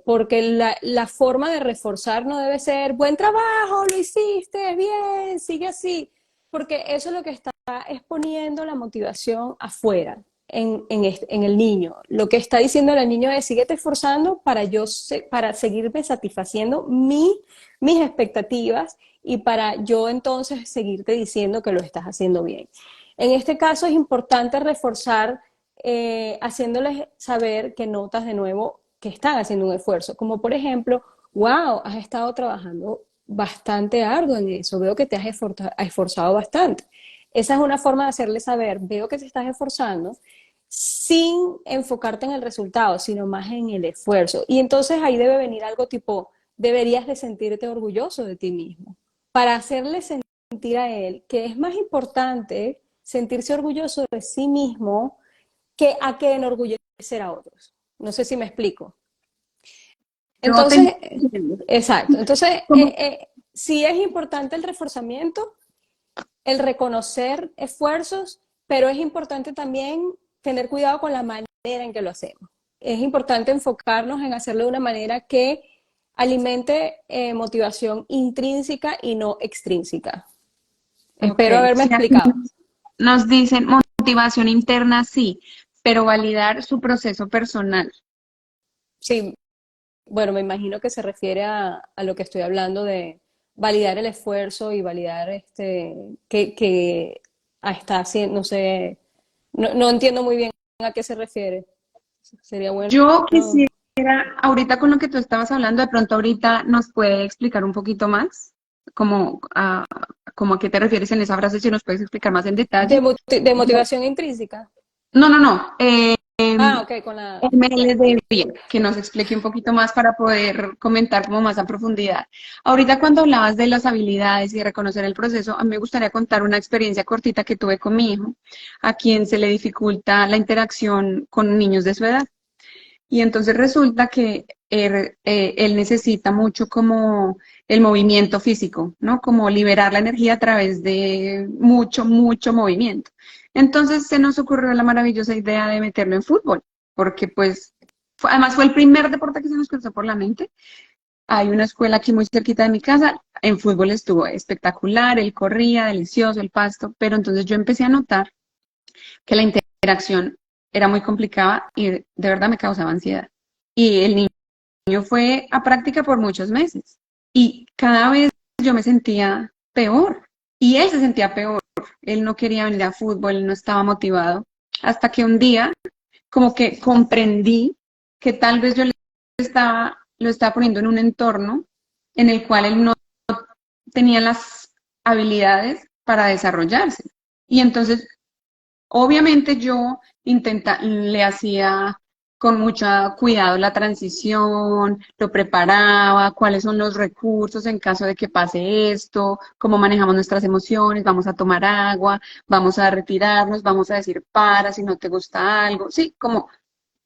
Porque la forma de reforzar no debe ser buen trabajo, lo hiciste, bien, sigue así, porque eso es lo que está exponiendo la motivación afuera, en el niño. Lo que está diciendo el niño es, síguete esforzando para seguirme satisfaciendo mis expectativas y para yo entonces seguirte diciendo que lo estás haciendo bien. En este caso es importante reforzar haciéndoles saber que notas de nuevo que están haciendo un esfuerzo, como por ejemplo, wow, has estado trabajando bastante arduo en eso, veo que te has esforzado bastante. Esa es una forma de hacerle saber, veo que te estás esforzando, sin enfocarte en el resultado, sino más en el esfuerzo. Y entonces ahí debe venir algo tipo, deberías de sentirte orgulloso de ti mismo, para hacerle sentir a él que es más importante sentirse orgulloso de sí mismo que enorgullecer a otros. No sé si me explico. Yo te Entonces, entiendo. exacto. Entonces, Como sí es importante el reforzamiento, el reconocer esfuerzos, pero es importante también tener cuidado con la manera en que lo hacemos. Es importante enfocarnos en hacerlo de una manera que alimente motivación intrínseca y no extrínseca. ok, Espero haberme sí, aquí explicado. nos dicen motivación interna, sí, pero validar su proceso personal. Sí, bueno, me imagino que se refiere a lo que estoy hablando de validar el esfuerzo y validar que está haciendo, no sé, no entiendo muy bien a qué se refiere. Sería bueno. Yo quisiera, ahorita con lo que tú estabas hablando, de pronto ahorita nos puede explicar un poquito más, como, como a qué te refieres en esa frase, si nos puedes explicar más en detalle. De motivación intrínseca. No, no, no. Ah, ok, con la, Me ya. les bien que nos explique un poquito más para poder comentar como más a profundidad. Ahorita cuando hablabas de las habilidades y de reconocer el proceso, a mí me gustaría contar una experiencia cortita que tuve con mi hijo, a quien se le dificulta la interacción con niños de su edad. Y entonces resulta que él necesita mucho como el movimiento físico, ¿no? Como liberar la energía a través de mucho, mucho movimiento. Entonces se nos ocurrió la maravillosa idea de meterlo en fútbol, porque pues además fue el primer deporte que se nos cruzó por la mente. Hay una escuela aquí muy cerquita de mi casa, en fútbol estuvo espectacular, él corría, delicioso el pasto, pero entonces yo empecé a notar que la interacción era muy complicada y de verdad me causaba ansiedad. Y el niño fue a práctica por muchos meses y cada vez yo me sentía peor y él se sentía peor. Él no quería venir a fútbol, él no estaba motivado, hasta que un día como que comprendí que tal vez yo lo estaba poniendo en un entorno en el cual él no tenía las habilidades para desarrollarse. Y entonces obviamente yo le hacía con mucho cuidado la transición, lo preparaba, cuáles son los recursos en caso de que pase esto, cómo manejamos nuestras emociones, vamos a tomar agua, vamos a retirarnos, vamos a decir para si no te gusta algo, sí, como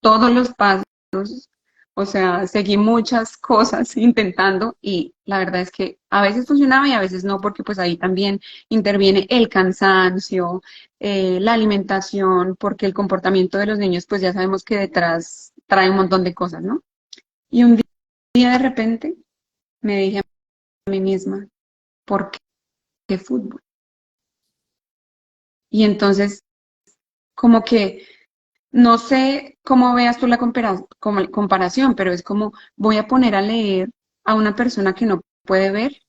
todos los pasos, o sea, seguí muchas cosas intentando y la verdad es que a veces funcionaba y a veces no, porque pues ahí también interviene el cansancio, la alimentación, porque el comportamiento de los niños pues ya sabemos que detrás trae un montón de cosas, ¿no? Y un día de repente me dije a mí misma, ¿por qué fútbol? Y entonces como que no sé cómo veas tú la comparación, pero es como voy a poner a leer a una persona que no puede ver,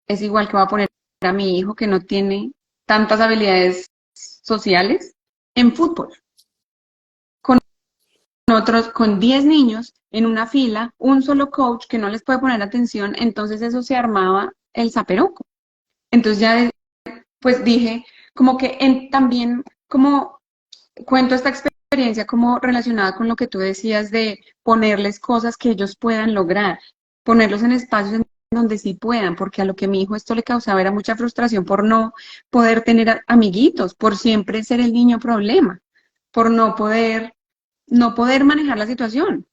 es igual que voy a poner a mi hijo que no tiene tantas habilidades sociales en fútbol. otros, con 10 niños en una fila, un solo coach que no les puede poner atención, entonces eso se armaba el zaperoco. Entonces ya pues dije, como que también como cuento esta experiencia como relacionada con lo que tú decías de ponerles cosas que ellos puedan lograr, ponerlos en espacios en donde sí puedan, porque a lo que mi hijo esto le causaba era mucha frustración por no poder tener amiguitos, por siempre ser el niño problema, por no poder manejar la situación.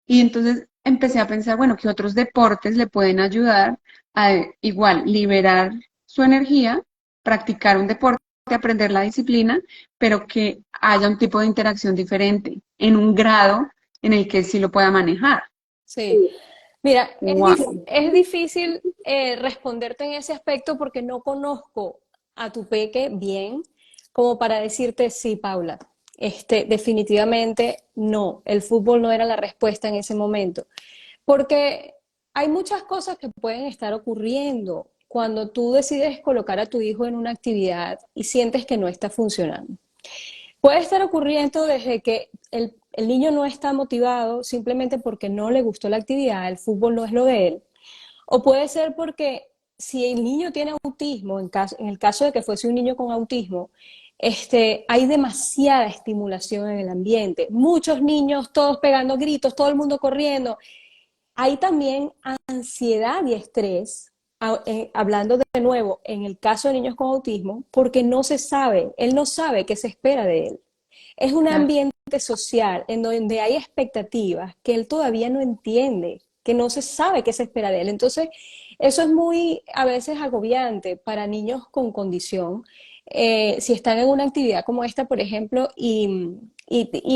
Y entonces empecé a pensar, bueno, ¿qué otros deportes le pueden ayudar a igual liberar su energía, practicar un deporte, aprender la disciplina, pero que haya un tipo de interacción diferente, en un grado en el que sí lo pueda manejar? Sí. Mira, Wow. es difícil responderte en ese aspecto porque no conozco a tu peque bien como para decirte sí, Paula. Definitivamente no, el fútbol no era la respuesta en ese momento. Porque hay muchas cosas que pueden estar ocurriendo cuando tú decides colocar a tu hijo en una actividad y sientes que no está funcionando. Puede estar ocurriendo desde que el niño no está motivado simplemente porque no le gustó la actividad, el fútbol no es lo de él, o puede ser porque si el niño tiene autismo, en el caso de que fuese un niño con autismo, hay demasiada estimulación en el ambiente, muchos niños, todos pegando gritos, todo el mundo corriendo. Hay también ansiedad y estrés, hablando de nuevo, en el caso de niños con autismo, porque no se sabe, él no sabe qué se espera de él. Es un Claro. ambiente social en donde hay expectativas que él todavía no entiende, que no se sabe qué se espera de él. Entonces, eso es muy a veces agobiante para niños con condición. Si están en una actividad como esta, por ejemplo, y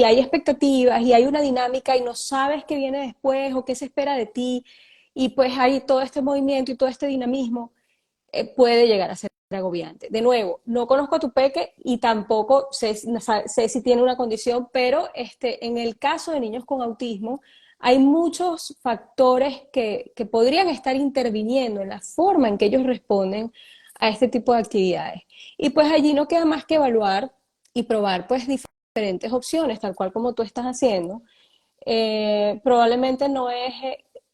hay expectativas y hay una dinámica y no sabes qué viene después o qué se espera de ti, y pues hay todo este movimiento y todo este dinamismo, puede llegar a ser agobiante. De nuevo, no conozco a tu peque y tampoco sé si tiene una condición, pero en el caso de niños con autismo, hay muchos factores que podrían estar interviniendo en la forma en que ellos responden a este tipo de actividades. Y pues allí no queda más que evaluar y probar pues diferentes opciones, tal cual como tú estás haciendo. Probablemente no es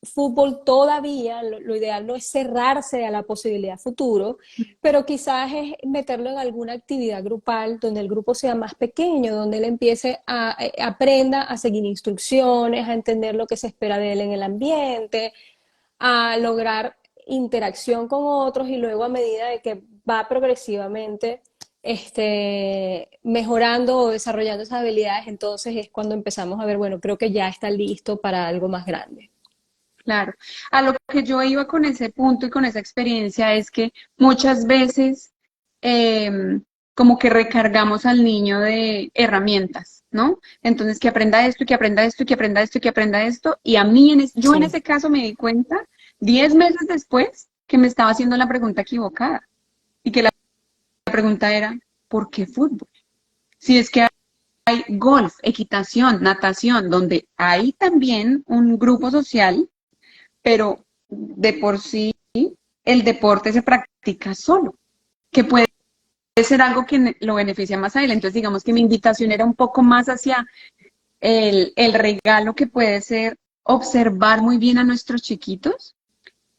fútbol todavía, lo ideal no es cerrarse a la posibilidad futuro, pero quizás es meterlo en alguna actividad grupal donde el grupo sea más pequeño, donde él empiece aprenda a seguir instrucciones, a entender lo que se espera de él en el ambiente, a lograr interacción con otros y luego a medida de que va progresivamente mejorando o desarrollando esas habilidades, entonces es cuando empezamos a ver, bueno, creo que ya está listo para algo más grande. Claro, a lo que yo iba con ese punto y con esa experiencia es que muchas veces como que recargamos al niño de herramientas, ¿no? Entonces que aprenda esto, y que aprenda esto, y que aprenda esto, y que aprenda esto. Y a mí, yo en Sí, ese caso me di cuenta 10 meses después que me estaba haciendo la pregunta equivocada y que la pregunta era, ¿por qué fútbol? Si es que hay golf, equitación, natación, donde hay también un grupo social, pero de por sí el deporte se practica solo, que puede ser algo que lo beneficia más a él. Entonces, digamos que mi invitación era un poco más hacia el regalo que puede ser observar muy bien a nuestros chiquitos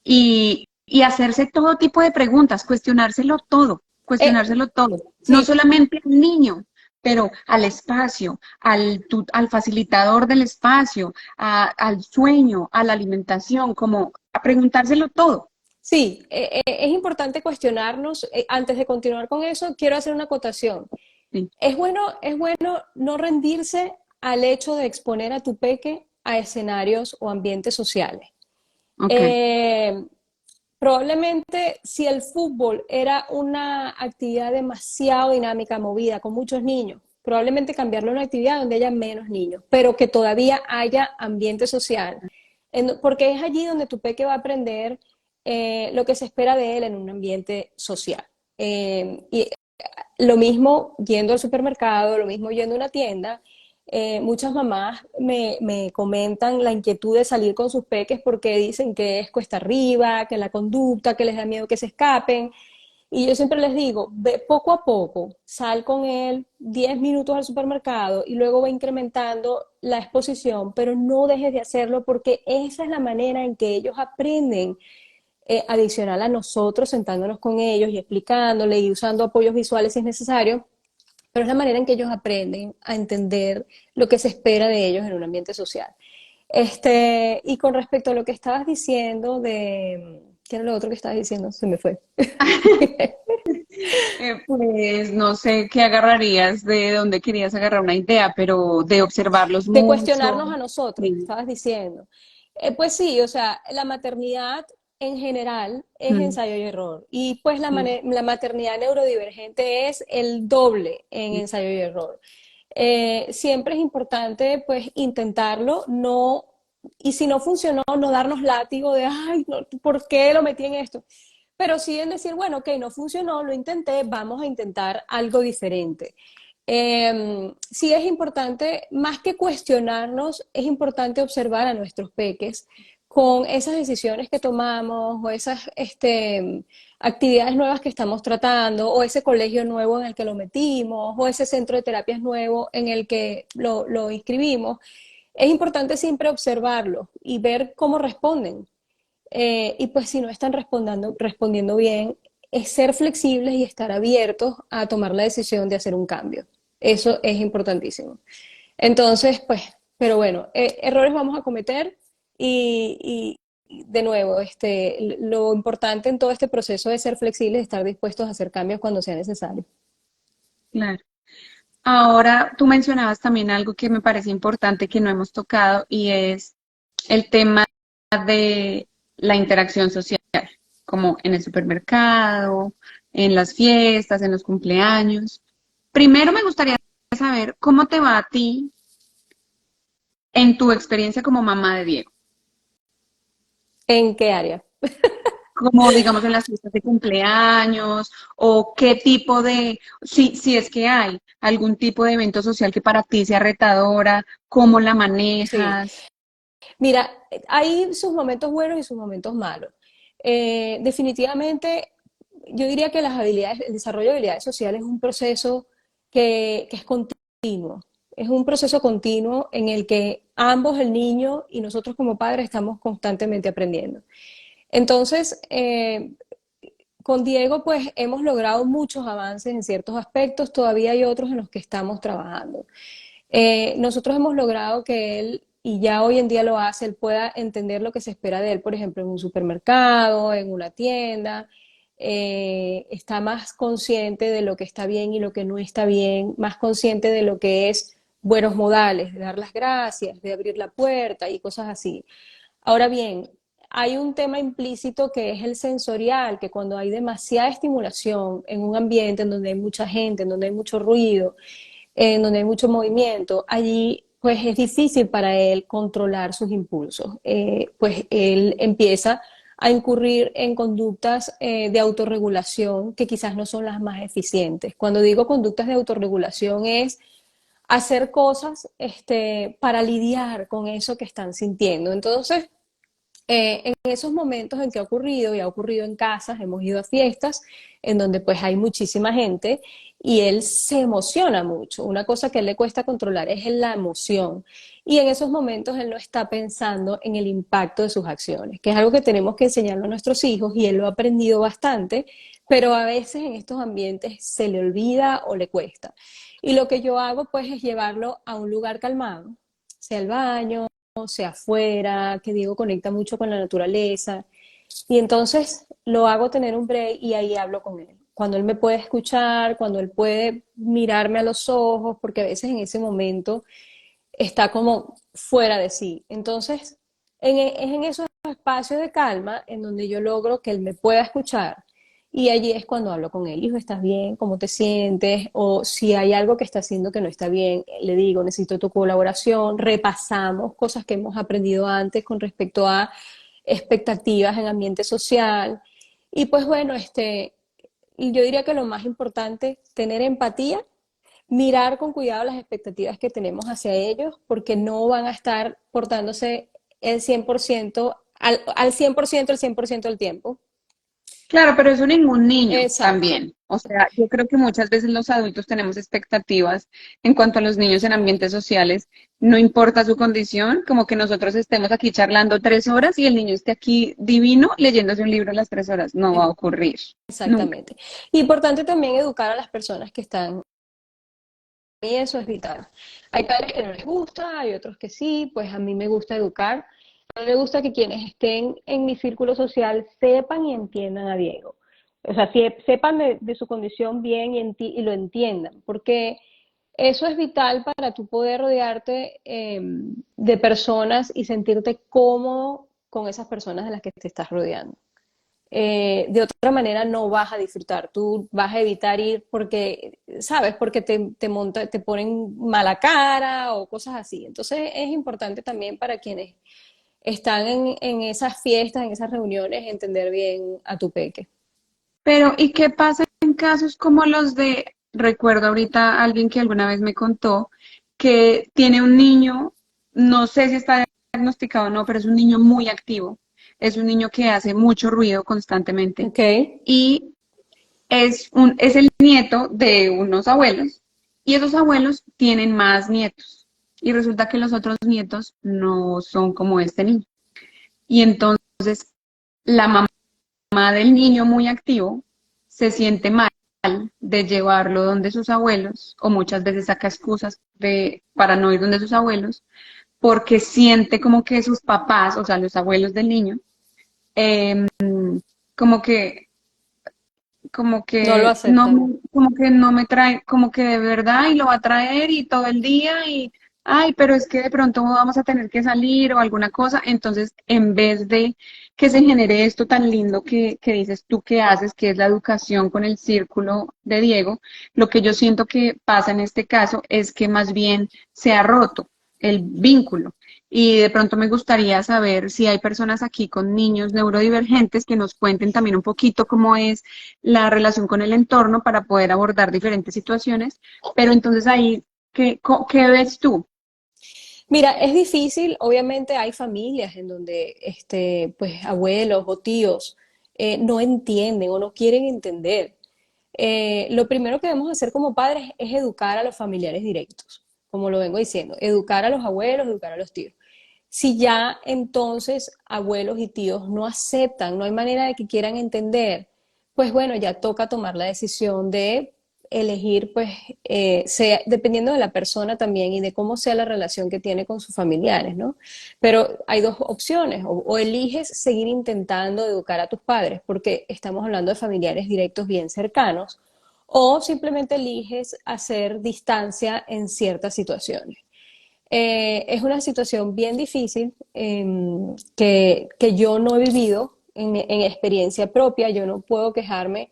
y hacerse todo tipo de preguntas, eh, cuestionárselo todo, no sí, solamente al niño, pero al espacio, al facilitador del espacio, al sueño, a la alimentación, como a preguntárselo todo. sí, es importante cuestionarnos. Antes de continuar con eso, quiero hacer una acotación. Sí, Es bueno no rendirse al hecho de exponer a tu peque a escenarios o ambientes sociales. ok, Eh, Probablemente si el fútbol era una actividad demasiado dinámica, movida, con muchos niños, probablemente cambiarlo a una actividad donde haya menos niños, pero que todavía haya ambiente social, porque es allí donde tu peque va a aprender lo que se espera de él en un ambiente social. Y lo mismo yendo al supermercado, lo mismo yendo a una tienda. Muchas mamás me comentan la inquietud de salir con sus peques porque dicen que es cuesta arriba, que la conducta, que les da miedo que se escapen. Y yo siempre les digo, ve poco a poco, sal con él 10 minutos al supermercado y luego va incrementando la exposición, pero no dejes de hacerlo porque esa es la manera en que ellos aprenden, adicional a nosotros sentándonos con ellos y explicándole y usando apoyos visuales si es necesario, pero es la manera en que ellos aprenden a entender lo que se espera de ellos en un ambiente social. Y con respecto a lo que estabas diciendo de... ¿Qué era lo otro que estabas diciendo? Se me fue. Pues no sé qué agarrarías de dónde querías agarrar una idea, pero de observarlos De cuestionarnos mucho. a nosotros, Sí. estabas diciendo. Pues sí, o sea, la maternidad en general es Mm, ensayo y error. Y pues sí, la maternidad neurodivergente es el doble en sí. ensayo y error. Siempre es importante pues intentarlo, no, y si no funcionó, no darnos látigo de, ay, no, ¿por qué lo metí en esto? Pero sí en decir, bueno, ok, no funcionó, lo intenté, vamos a intentar algo diferente. Sí es importante, más que cuestionarnos, es importante observar a nuestros peques con esas decisiones que tomamos o esas actividades nuevas que estamos tratando o ese colegio nuevo en el que lo metimos o ese centro de terapias nuevo en el que lo inscribimos. Es importante siempre observarlo y ver cómo responden. Y pues si no están respondiendo bien, es ser flexibles y estar abiertos a tomar la decisión de hacer un cambio. Eso es importantísimo. Entonces, pues, pero bueno, errores vamos a cometer y de nuevo, lo importante en todo este proceso es ser flexibles y estar dispuestos a hacer cambios cuando sea necesario. Claro. Ahora, tú mencionabas también algo que me parece importante que no hemos tocado y es el tema de la interacción social, como en el supermercado, en las fiestas, en los cumpleaños. Primero me gustaría saber cómo te va a ti en tu experiencia como mamá de Diego, ¿En qué área? como digamos en las fiestas de cumpleaños o qué tipo de, si es que hay algún tipo de evento social que para ti sea retadora, cómo la Sí. manejas. Mira, hay sus momentos buenos y sus momentos malos. Definitivamente, yo diría que las habilidades, el desarrollo de habilidades sociales es un proceso que es continuo. Es un proceso continuo en el que ambos, el niño y nosotros como padres, estamos constantemente aprendiendo. Entonces, con Diego, pues hemos logrado muchos avances en ciertos aspectos, todavía hay otros en los que estamos trabajando. Nosotros hemos logrado que él, y ya hoy en día lo hace, él pueda entender lo que se espera de él, por ejemplo, en un supermercado, en una tienda, está más consciente de lo que está bien y lo que no está bien, más consciente de lo que es buenos modales, de dar las gracias, de abrir la puerta y cosas así. Ahora bien, hay un tema implícito que es el sensorial, que cuando hay demasiada estimulación en un ambiente en donde hay mucha gente, en donde hay mucho ruido, en donde hay mucho movimiento, allí pues es difícil para él controlar sus impulsos. Pues él empieza a incurrir en conductas de autorregulación que quizás no son las más eficientes. Cuando digo conductas de autorregulación es hacer cosas para lidiar con eso que están sintiendo. Entonces, en esos momentos en que ha ocurrido, y ha ocurrido en casas, hemos ido a fiestas en donde pues hay muchísima gente y él se emociona mucho. Una cosa que a él le cuesta controlar es la emoción. Y en esos momentos él no está pensando en el impacto de sus acciones, que es algo que tenemos que enseñarlo a nuestros hijos y él lo ha aprendido bastante, pero a veces en estos ambientes se le olvida o le cuesta. Y lo que yo hago pues es llevarlo a un lugar calmado, sea el baño, sea afuera, que Diego conecta mucho con la naturaleza. Y entonces lo hago tener un break y ahí hablo con él. Cuando él me puede escuchar, cuando él puede mirarme a los ojos, porque a veces en ese momento está como fuera de sí. Entonces, es en esos espacios de calma en donde yo logro que él me pueda escuchar. Y allí es cuando hablo con él, hijo, ¿estás bien? ¿Cómo te sientes? O si hay algo que está haciendo que no está bien, le digo, necesito tu colaboración, repasamos cosas que hemos aprendido antes con respecto a expectativas en ambiente social. Y pues bueno, y yo diría que lo más importante, tener empatía, mirar con cuidado las expectativas que tenemos hacia ellos, porque no van a estar portándose el 100%, al 100% el 100% del tiempo. Claro, pero eso ningún niño Exacto, también. O sea, yo creo que muchas veces los adultos tenemos expectativas en cuanto a los niños en ambientes sociales, no importa su condición, como que nosotros estemos aquí charlando 3 horas y el niño esté aquí divino leyéndose un libro a las 3 horas. No va a ocurrir, nunca. exactamente. Importante también educar a las personas que están, y eso es vital. Hay padres que no les gusta, hay otros que sí, pues a mí me gusta educar. A mí me gusta que quienes estén en mi círculo social sepan y entiendan a Diego. O sea, sepan de su condición bien y lo entiendan, porque eso es vital para tú poder rodearte de personas y sentirte cómodo con esas personas de las que te estás rodeando. De otra manera no vas a disfrutar, tú vas a evitar ir porque, ¿sabes? Porque te ponen mala cara o cosas así. Entonces es importante también para quienes están en esas fiestas, en esas reuniones, entender bien a tu peque. Pero, ¿y qué pasa en casos como los de, recuerdo ahorita a alguien que alguna vez me contó que tiene un niño, no sé si está diagnosticado o no, pero es un niño muy activo, es un niño que hace mucho ruido constantemente Ok, y es el nieto de unos abuelos y esos abuelos tienen más nietos y resulta que los otros nietos no son como este niño. Y entonces la mamá del niño muy activo se siente mal de llevarlo donde sus abuelos, o muchas veces saca excusas para no ir donde sus abuelos, porque siente como que sus papás, o sea, los abuelos del niño, eh, como que, no lo aceptan. como que no me trae, como que de verdad, y lo va a traer y todo el día, y, ay, pero es que de pronto vamos a tener que salir o alguna cosa, entonces en vez de que se genere esto tan lindo que dices tú que haces, que es la educación con el círculo de Diego, lo que yo siento que pasa en este caso es que más bien se ha roto el vínculo. Y de pronto me gustaría saber si hay personas aquí con niños neurodivergentes que nos cuenten también un poquito cómo es la relación con el entorno para poder abordar diferentes situaciones, pero entonces ahí, ¿qué ves tú? Mira, es difícil, obviamente hay familias en donde pues, abuelos o tíos no entienden o no quieren entender. Lo primero que debemos hacer como padres es educar a los familiares directos, como lo vengo diciendo, educar a los abuelos, educar a los tíos. Si ya entonces abuelos y tíos no aceptan, no hay manera de que quieran entender, pues bueno, ya toca tomar la decisión de elegir, pues, dependiendo de la persona también y de cómo sea la relación que tiene con sus familiares, ¿no? Pero hay dos opciones, o eliges seguir intentando educar a tus padres, porque estamos hablando de familiares directos bien cercanos, o simplemente eliges hacer distancia en ciertas situaciones. Es una situación bien difícil que yo no he vivido en experiencia propia. Yo no puedo quejarme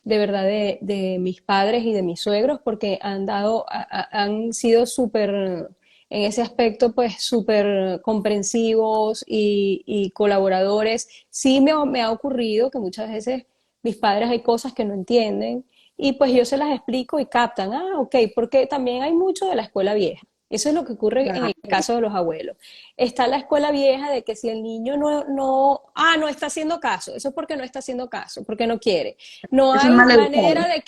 de verdad de mis padres y de mis suegros porque han sido súper, en ese aspecto, pues súper comprensivos y colaboradores. Sí me ha ocurrido que muchas veces mis padres hay cosas que no entienden y pues yo se las explico y captan, ah, ok, porque también hay mucho de la escuela vieja. Eso es lo que ocurre en Claro, el caso de los abuelos. Está la escuela vieja de que si el niño no está haciendo caso, eso es porque no está haciendo caso, porque no quiere. No es un hay maleducado. manera de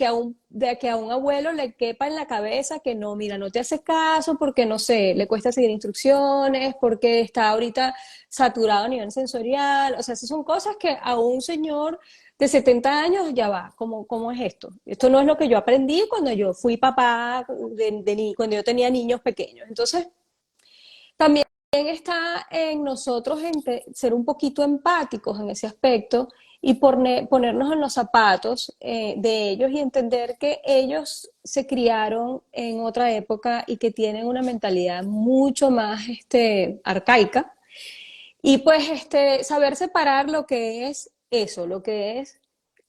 que a un abuelo le quepa en la cabeza que no, mira, no te hace caso porque no sé, le cuesta seguir instrucciones, porque está ahorita saturado a nivel sensorial. O sea, esas son cosas que a un señor de 70 años ya va, ¿cómo es esto? Esto no es lo que yo aprendí cuando yo fui papá, cuando yo tenía niños pequeños. Entonces, también está en nosotros ser un poquito empáticos en ese aspecto y ponernos en los zapatos de ellos y entender que ellos se criaron en otra época y que tienen una mentalidad mucho más arcaica y pues saber separar lo que es eso, lo que es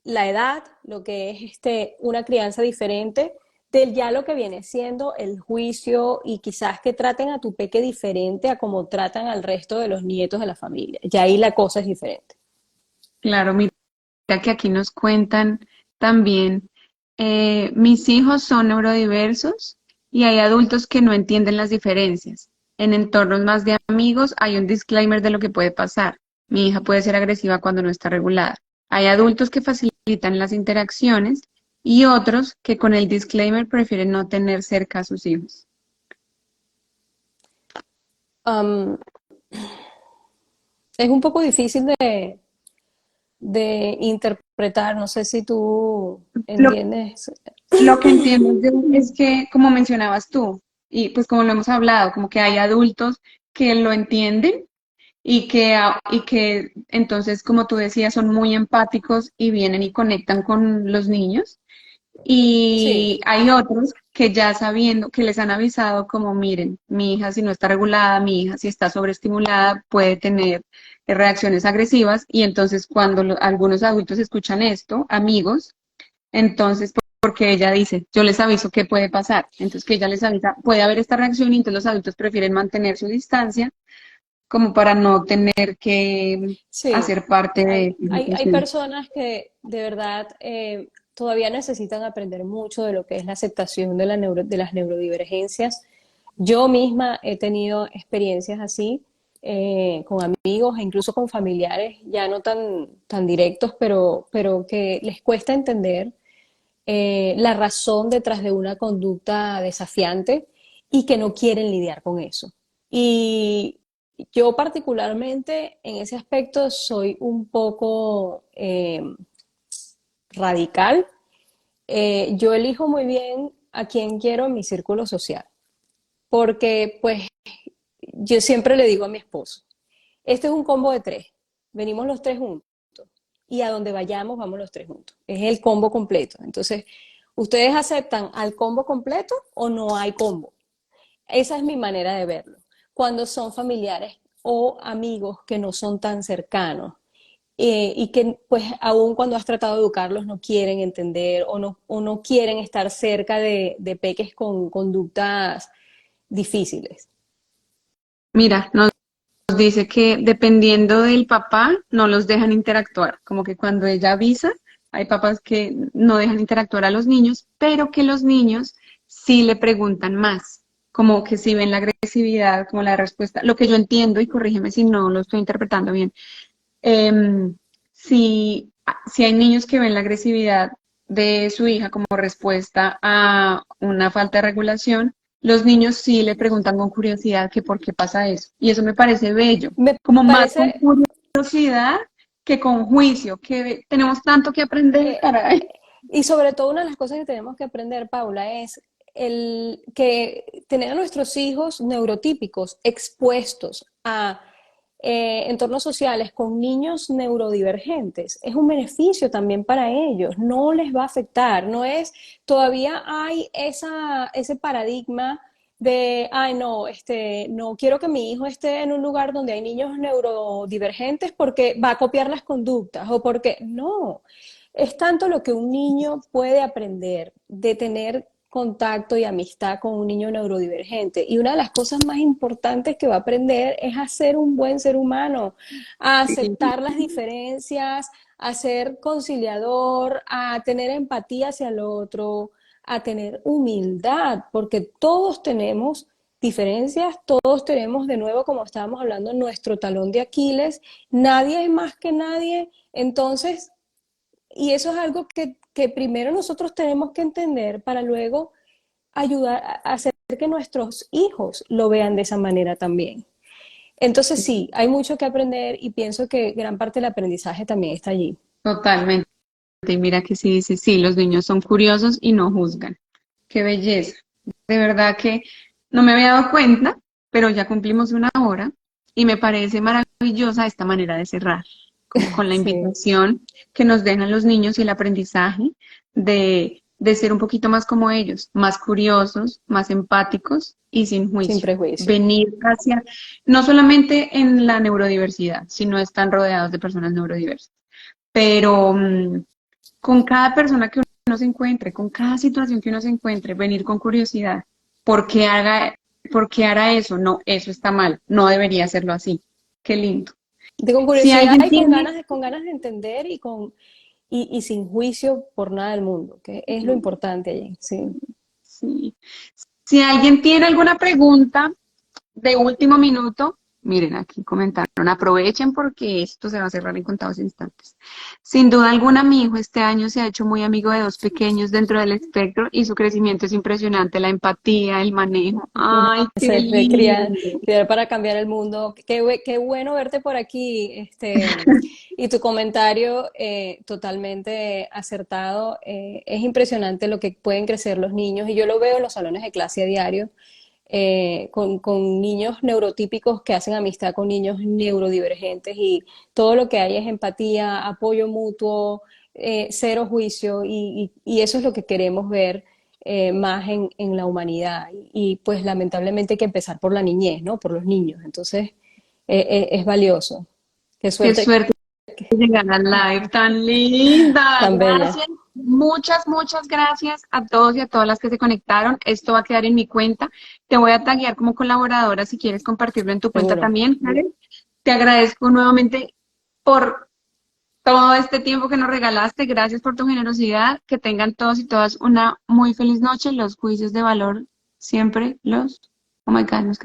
la edad, lo que es una crianza diferente de ya lo que viene siendo el juicio y quizás que traten a tu peque diferente a como tratan al resto de los nietos de la familia. Ya ahí la cosa es diferente. Claro, mira que aquí nos cuentan también, mis hijos son neurodiversos y hay adultos que no entienden las diferencias. En entornos más de amigos hay un disclaimer de lo que puede pasar. Mi hija puede ser agresiva cuando no está regulada. Hay adultos que facilitan las interacciones y otros que con el disclaimer prefieren no tener cerca a sus hijos. Am, es un poco difícil de interpretar, no sé si tú Lo, entiendes. lo que entiendo es que, como mencionabas tú, y pues como lo hemos hablado, como que hay adultos que lo entienden y que entonces, como tú decías, son muy empáticos y vienen y conectan con los niños. Sí, Y hay otros que ya sabiendo, que les han avisado como, miren, mi hija si no está regulada, mi hija si está sobreestimulada, puede tener reacciones agresivas. Y entonces cuando algunos adultos escuchan esto, amigos, entonces, porque ella dice, yo les aviso qué puede pasar. Entonces que ella les avisa, puede haber esta reacción y entonces los adultos prefieren mantener su distancia como para no tener que sí. hacer parte de esa Hay situación. personas que de verdad todavía necesitan aprender mucho de lo que es la aceptación de, de las neurodivergencias. Yo misma he tenido experiencias así con amigos e incluso con familiares, ya no tan directos, pero que les cuesta entender la razón detrás de una conducta desafiante y que no quieren lidiar con eso. Y yo particularmente en ese aspecto soy un poco radical. Yo elijo muy bien a quien quiero en mi círculo social, porque pues yo siempre le digo a mi esposo, este es un combo de tres, venimos los tres juntos y a donde vayamos vamos los tres juntos. Es el combo completo. Entonces, ¿ustedes aceptan al combo completo o no hay combo? Esa es mi manera de verlo. Cuando son familiares o amigos que no son tan cercanos y que pues aún cuando has tratado de educarlos no quieren entender o no quieren estar cerca de peques con conductas difíciles. Mira, nos dice que dependiendo del papá, no los dejan interactuar. Como que cuando ella avisa, hay papás que no dejan interactuar a los niños, pero que los niños sí le preguntan más. Como que si ven la agresividad, como la respuesta. Lo que yo entiendo, y corrígeme si no lo estoy interpretando bien, em, si hay niños que ven la agresividad de su hija como respuesta a una falta de regulación, los niños sí le preguntan con curiosidad que por qué pasa eso. Y eso me parece bello, Me como más con parece, curiosidad que con juicio, que tenemos tanto que aprender, eh, caray. y sobre todo una de las cosas que tenemos que aprender, Paula, es el que tener a nuestros hijos neurotípicos expuestos a entornos sociales con niños neurodivergentes es un beneficio también para ellos, no les va a afectar, no es, todavía hay ese paradigma de, ay no, no quiero que mi hijo esté en un lugar donde hay niños neurodivergentes porque va a copiar las conductas o porque no, es tanto lo que un niño puede aprender de tener contacto y amistad con un niño neurodivergente. Y una de las cosas más importantes que va a aprender es a ser un buen ser humano, a aceptar las diferencias, a ser conciliador, a tener empatía hacia el otro, a tener humildad, porque todos tenemos diferencias, todos tenemos de nuevo, como estábamos hablando, nuestro talón de Aquiles, nadie es más que nadie, entonces y eso es algo que primero nosotros tenemos que entender para luego ayudar a hacer que nuestros hijos lo vean de esa manera también. Entonces sí, hay mucho que aprender y pienso que gran parte del aprendizaje también está allí. Totalmente. Y mira que sí dice, sí, los niños son curiosos y no juzgan. Qué belleza. De verdad que no me había dado cuenta, pero ya cumplimos una hora y me parece maravillosa esta manera de cerrar, como con la Sí, invitación que nos dejan los niños y el aprendizaje de ser un poquito más como ellos, más curiosos, más empáticos y sin sin juicio. prejuicio. Venir hacia, no solamente en la neurodiversidad, sino están rodeados de personas neurodiversas, pero con cada persona que uno se encuentre, con cada situación que uno se encuentre, venir con curiosidad. ¿Por qué por qué hará eso? No, eso está mal. No debería hacerlo así. Qué lindo. Con Si curiosidad alguien y tiene, con ganas de entender y sin juicio por nada del mundo, que es lo importante allí. Sí. sí. Si alguien tiene alguna pregunta de último minuto, Miren, aquí comentaron, aprovechen porque esto se va a cerrar en contados instantes. Sin duda alguna, mi hijo este año se ha hecho muy amigo de dos pequeños dentro del espectro y su crecimiento es impresionante, la empatía, el manejo. ¡Ay, qué Se fue criar, lindo! criar para cambiar el mundo. Qué bueno verte por aquí, y tu comentario totalmente acertado. Es impresionante lo que pueden crecer los niños y yo lo veo en los salones de clase a diario, con niños neurotípicos que hacen amistad con niños neurodivergentes y todo lo que hay es empatía, apoyo mutuo, cero juicio y eso es lo que queremos ver más en la humanidad. Pues lamentablemente hay que empezar por la niñez, ¿no? Por los niños. Entonces es valioso. Qué Qué suerte suerte de llegar al live tan linda. tan bella. Gracias. Muchas, muchas gracias a todos y a todas las que se conectaron. Esto va a quedar en mi cuenta. Te voy a taguear como colaboradora si quieres compartirlo en tu cuenta Seguro. también, Karen. Te agradezco nuevamente por todo este tiempo que nos regalaste. Gracias por tu generosidad. Que tengan todos y todas una muy feliz noche. Los juicios de valor siempre los... Oh my God, nos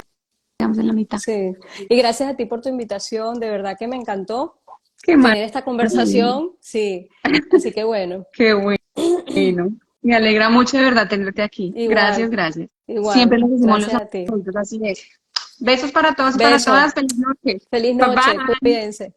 quedamos en la mitad. Sí. Y gracias a ti por tu invitación. De verdad que me encantó Qué tener esta maravilla. conversación. Sí. Así que bueno. Qué bueno. Me alegra mucho de verdad tenerte aquí. Gracias, Igual, gracias. Siempre igual. los decimos los Gracias a ti. adultos, así es. Besos para todos y para Besos. todas. Feliz noche. Feliz Bye noche. bye. Cuídense.